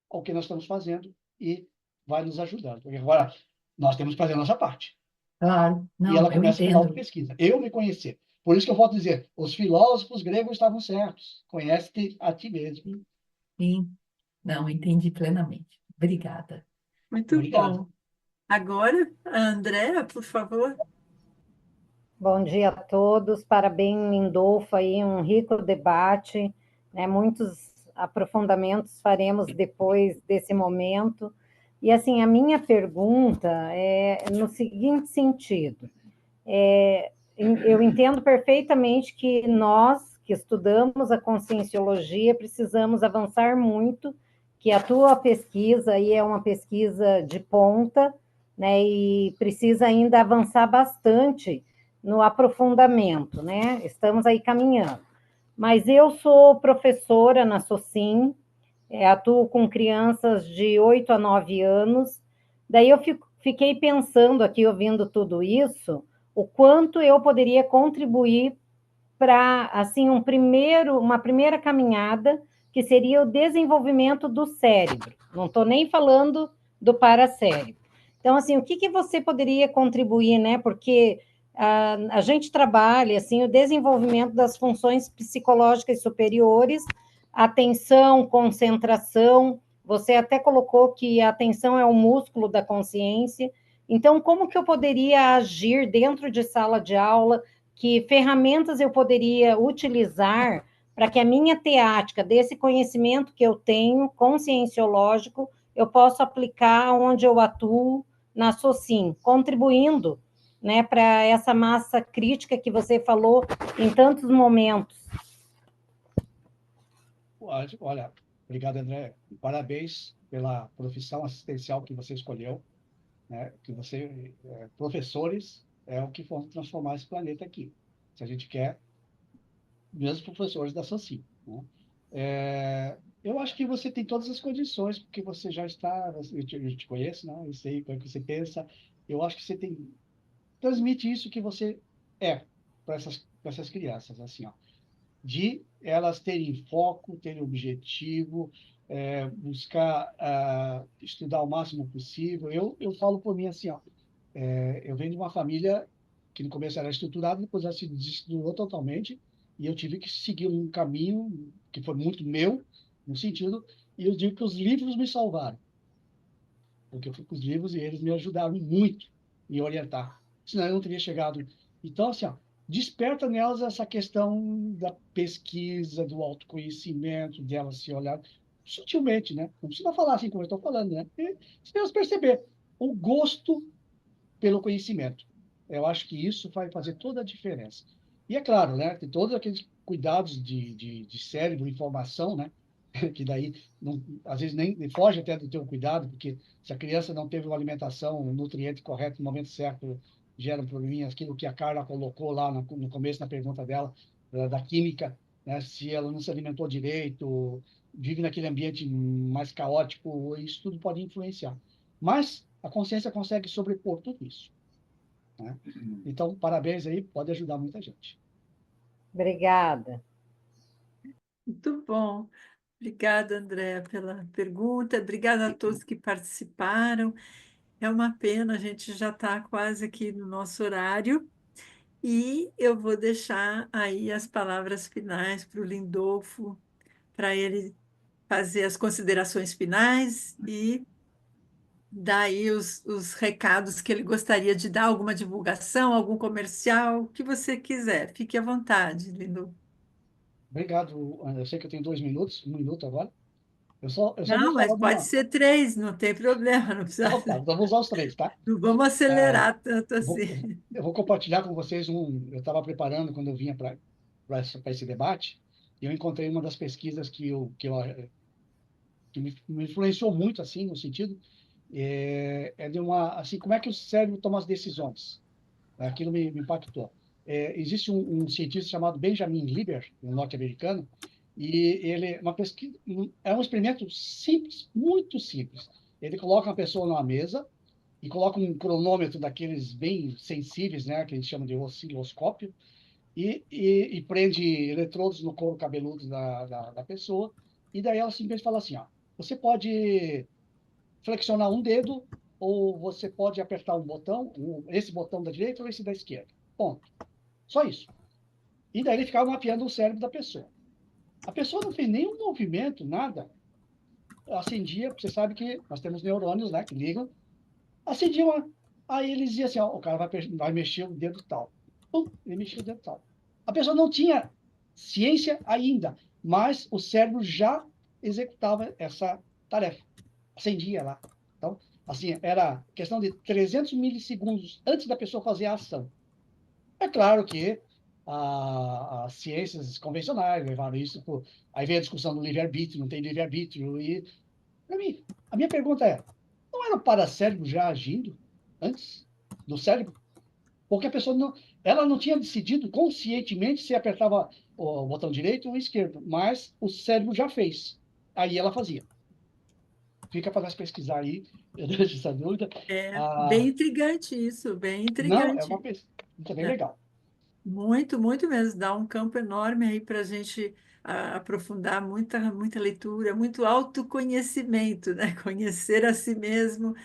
ao que nós estamos fazendo e vai nos ajudando. Porque agora, nós temos que fazer a nossa parte. Claro, E não, ela eu começa pela entendo. autopesquisa. Eu me conhecer. Por isso que eu volto a dizer, os filósofos gregos estavam certos. Conhece-te a ti mesmo. Sim, não, entendi plenamente. Obrigada. Muito Obrigado. bom. Agora, a Andréa, por favor. Bom dia a todos, parabéns, Lindolfo, aí um rico debate, né? Muitos aprofundamentos faremos depois desse momento. E assim, a minha pergunta é no seguinte sentido: eu entendo perfeitamente que nós que estudamos a conscienciologia precisamos avançar muito, que a tua pesquisa aí é uma pesquisa de ponta, né? E precisa ainda avançar bastante no aprofundamento, né? Estamos aí caminhando. Mas eu sou professora na SOCIM, atuo com crianças de 8 a 9 anos, daí eu fiquei pensando aqui, ouvindo tudo isso, o quanto eu poderia contribuir para, assim, uma primeira caminhada, que seria o desenvolvimento do cérebro. Não estou nem falando do paracérebro. Então, assim, o que você poderia contribuir, né? Porque a gente trabalha, assim, o desenvolvimento das funções psicológicas superiores, atenção, concentração. Você até colocou que a atenção é o músculo da consciência. Então, como que eu poderia agir dentro de sala de aula? Que ferramentas eu poderia utilizar para que a minha teática desse conhecimento que eu tenho, conscienciológico, eu possa aplicar onde eu atuo na SOCIM, contribuindo, né, para essa massa crítica que você falou em tantos momentos. Olha, obrigado, André. Parabéns pela profissão assistencial que você escolheu, né? Que você, professores, é o que vão transformar esse planeta aqui. Se a gente quer, mesmo professores da SOCIM, né? Eu acho que você tem todas as condições, porque você já está, eu te conheço, né? Eu sei como é que você pensa. Eu acho que você transmite isso que você é para essas crianças, assim, ó, de elas terem foco, terem objetivo, buscar estudar o máximo possível. Eu falo por mim assim, ó, eu venho de uma família que no começo era estruturada, depois ela se desestruturou totalmente, e eu tive que seguir um caminho que foi muito meu, no sentido, e eu digo que os livros me salvaram, porque eu fui com os livros e eles me ajudaram muito em orientar, senão eu não teria chegado. Então, assim, ó, desperta nelas essa questão da pesquisa, do autoconhecimento, delas se olhar sutilmente, né? Não precisa falar assim como eu estou falando, né? E, se elas perceber o gosto pelo conhecimento. Eu acho que isso vai fazer toda a diferença. E é claro, né, tem todos aqueles cuidados de cérebro, informação, né, que daí não, às vezes nem foge até do teu cuidado, porque se a criança não teve uma alimentação, um nutriente correto no momento certo, gera um probleminha, aquilo que a Carla colocou lá no começo na pergunta dela, da química, né, se ela não se alimentou direito, vive naquele ambiente mais caótico, isso tudo pode influenciar. Mas a consciência consegue sobrepor tudo isso, né? Então, parabéns aí, pode ajudar muita gente. Obrigada. Muito bom. Obrigada, Andréa, pela pergunta. Obrigada a todos que participaram. É uma pena, a gente já está quase aqui no nosso horário. E eu vou deixar aí as palavras finais para o Lindolfo, para ele fazer as considerações finais e dar aí os recados que ele gostaria de dar, alguma divulgação, algum comercial, o que você quiser. Fique à vontade, Lindolfo. Obrigado, eu sei que eu tenho 2 minutos, 1 minuto agora. Eu só vou Não, mas falar de pode uma. ser 3, não tem problema, não precisa, Então, tá, então vou usar os 3, tá? não vamos É, acelerar tanto vou, assim. eu vou compartilhar com vocês eu estava preparando quando eu vinha para esse debate, e eu encontrei uma das pesquisas que me influenciou muito, assim, no sentido, de uma, assim, como é que o cérebro toma as decisões. Aquilo me impactou. Existe um cientista chamado Benjamin Lieber, um norte-americano, e ele uma pesquisa, é um experimento simples, muito simples. Ele coloca uma pessoa numa mesa e coloca um cronômetro daqueles bem sensíveis, né, que a gente chama de osciloscópio, e prende eletrodos no couro cabeludo da pessoa, e daí ela simplesmente fala assim, ó, você pode flexionar um dedo ou você pode apertar um botão, esse botão da direita ou esse da esquerda. Ponto. Só isso. E daí ele ficava mapeando o cérebro da pessoa. A pessoa não fez nenhum movimento, nada. Acendia, você sabe que nós temos neurônios, né, que ligam. Acendia uma. Aí ele dizia assim, ó, o cara vai mexer o dedo tal. Pum, ele mexia o dedo tal. A pessoa não tinha ciência ainda, mas o cérebro já executava essa tarefa. Acendia lá. Então, assim, era questão de 300 milissegundos antes da pessoa fazer a ação. É claro que as ciências convencionais levaram isso por... Aí vem a discussão do livre-arbítrio, não tem livre-arbítrio. E, para mim, a minha pergunta é, não era o paracérebro já agindo antes do cérebro? Porque a pessoa não, ela não tinha decidido conscientemente se apertava o botão direito ou esquerdo, mas o cérebro já fez. Aí ela fazia. Fica para nós pesquisar aí, eu deixo essa dúvida. É Ah, bem intrigante isso, bem não, é uma intrigante. pesquisa bem É, legal. muito, muito mesmo. Dá um campo enorme aí para a gente aprofundar muita leitura, muito autoconhecimento, né? Conhecer a si mesmo,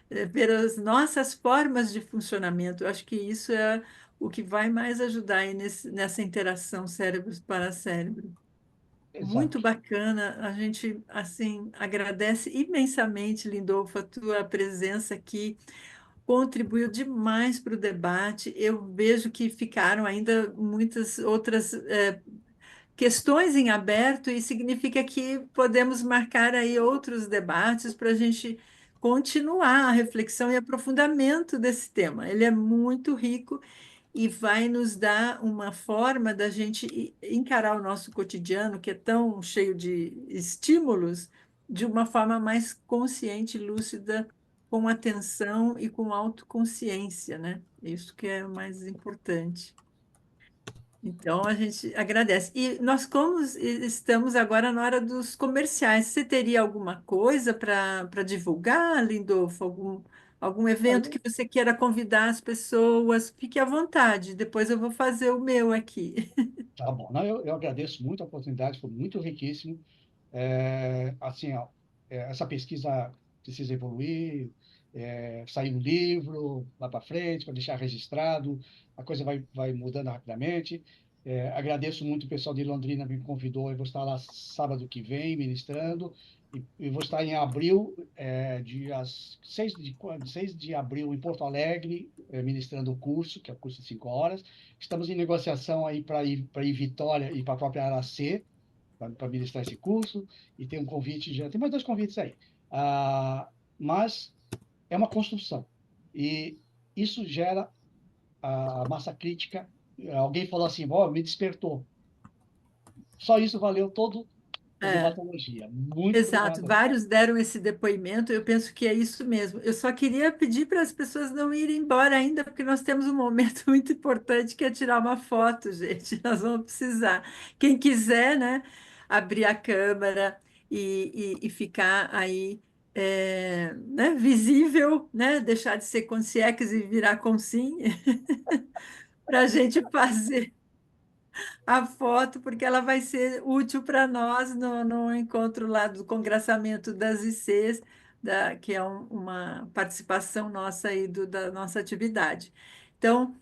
ver as nossas formas de funcionamento. Eu acho que isso é o que vai mais ajudar aí nessa interação cérebro para cérebro. Muito Exato. bacana, a gente assim agradece imensamente, Lindolfo, a tua presença aqui, contribuiu demais para o debate. Eu vejo que ficaram ainda muitas outras questões em aberto e significa que podemos marcar aí outros debates para a gente continuar a reflexão e aprofundamento desse tema. Ele é muito rico e vai nos dar uma forma da gente encarar o nosso cotidiano, que é tão cheio de estímulos, de uma forma mais consciente, lúcida, com atenção e com autoconsciência, né? Isso que é o mais importante. Então, a gente agradece. E nós, como estamos agora na hora dos comerciais, você teria alguma coisa para divulgar, Lindolfo? Algum evento que você queira convidar as pessoas? Fique à vontade, depois eu vou fazer o meu aqui. Tá bom. Não, eu agradeço muito a oportunidade, foi muito riquíssimo. Assim, ó, essa pesquisa precisa evoluir, sair um livro lá para frente, para deixar registrado, a coisa vai mudando rapidamente. Agradeço muito o pessoal de Londrina que me convidou, eu vou estar lá sábado que vem ministrando, e vou estar em abril, dias 6 de abril, em Porto Alegre, ministrando o curso, que é o curso de 5 horas. Estamos em negociação aí para ir Vitória e para a própria Aracê, para ministrar esse curso, e tem um convite, já tem mais 2 convites aí. Mas é uma construção, e isso gera a massa crítica. Alguém falou assim, me despertou. Só isso valeu todo o É. Debatologia. Muito Exato, obrigado. vários deram esse depoimento, eu penso que é isso mesmo. Eu só queria pedir para as pessoas não irem embora ainda, porque nós temos um momento muito importante que é tirar uma foto, gente. Nós vamos precisar. Quem quiser, né, abrir a câmera e ficar aí, né, visível, né, deixar de ser consciex e virar consim, para a gente fazer a foto, porque ela vai ser útil para nós no encontro lá do congressamento das ICs, que é uma participação nossa aí da nossa atividade. Então,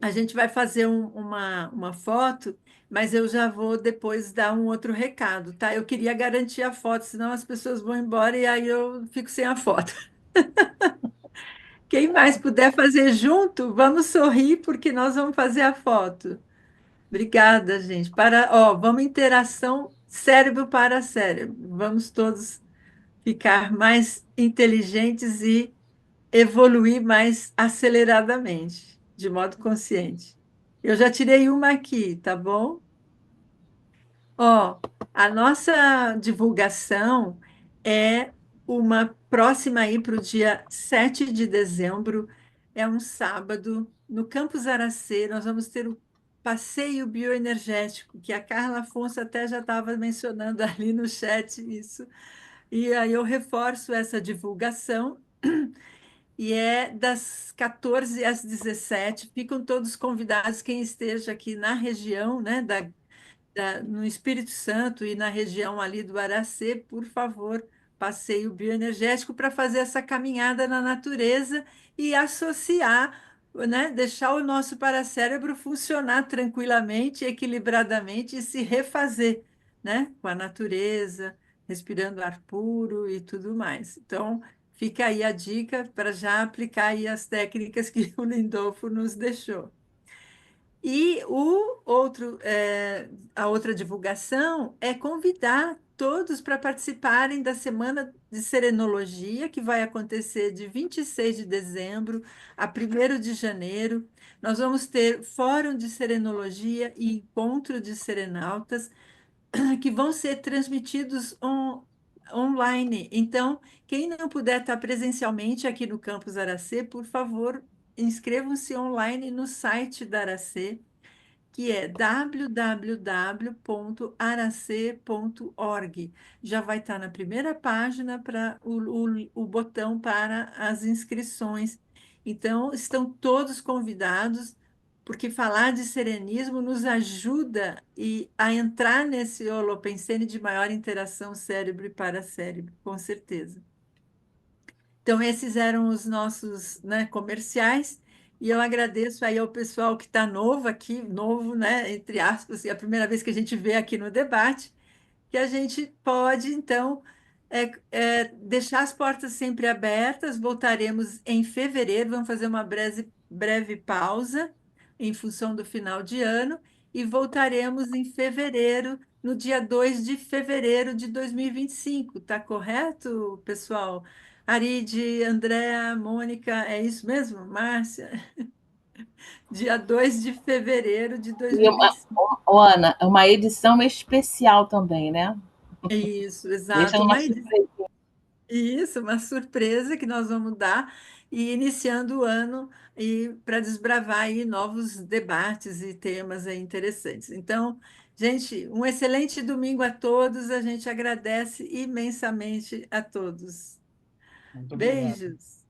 a gente vai fazer uma foto, mas eu já vou depois dar um outro recado, tá? Eu queria garantir a foto, senão as pessoas vão embora e aí eu fico sem a foto. Quem mais puder fazer junto, vamos sorrir, porque nós vamos fazer a foto. Obrigada, gente. Vamos interação cérebro para cérebro. Vamos todos ficar mais inteligentes e evoluir mais aceleradamente, de modo consciente. Eu já tirei uma aqui, tá bom? Ó, a nossa divulgação é uma próxima aí para o dia 7 de dezembro, é um sábado, no Campus Aracê, nós vamos ter o passeio bioenergético, que a Carla Afonso até já estava mencionando ali no chat isso. E aí eu reforço essa divulgação, e é das 14 às 17. Ficam todos convidados, quem esteja aqui na região, né, no Espírito Santo e na região ali do Aracê, por favor, passeio bioenergético para fazer essa caminhada na natureza e associar, né, deixar o nosso paracérebro funcionar tranquilamente, equilibradamente e se refazer, né, com a natureza, respirando ar puro e tudo mais. Então, fica aí a dica para já aplicar aí as técnicas que o Lindolfo nos deixou. E a outra divulgação é convidar todos para participarem da Semana de Serenologia, que vai acontecer de 26 de dezembro a 1º de janeiro. Nós vamos ter fórum de serenologia e encontro de serenautas que vão ser transmitidos online. Então, quem não puder estar presencialmente aqui no Campus Aracê, por favor, inscrevam-se online no site da Aracê, que é www.arace.org. Já vai estar na primeira página para o botão para as inscrições. Então, estão todos convidados, porque falar de serenismo nos ajuda a entrar nesse holopensene de maior interação cérebro e paracérebro, com certeza. Então, esses eram os nossos, né, comerciais, e eu agradeço aí ao pessoal que está novo aqui, novo, né, entre aspas, é a primeira vez que a gente vê aqui no debate, que a gente pode, então, deixar as portas sempre abertas. Voltaremos em fevereiro, vamos fazer uma breve pausa em função do final de ano, e voltaremos em fevereiro, no dia 2 de fevereiro de 2025. Tá correto, pessoal? Aride, Andréa, Mônica, é isso mesmo? Márcia? Dia 2 de fevereiro de E 2025. Ana, é uma edição especial também, né? Isso, Deixa exato. uma surpresa. Isso, uma surpresa que nós vamos dar e iniciando o ano e para desbravar aí novos debates e temas aí interessantes. Então, gente, um excelente domingo a todos. A gente agradece imensamente a todos. Muito obrigado. Beijos.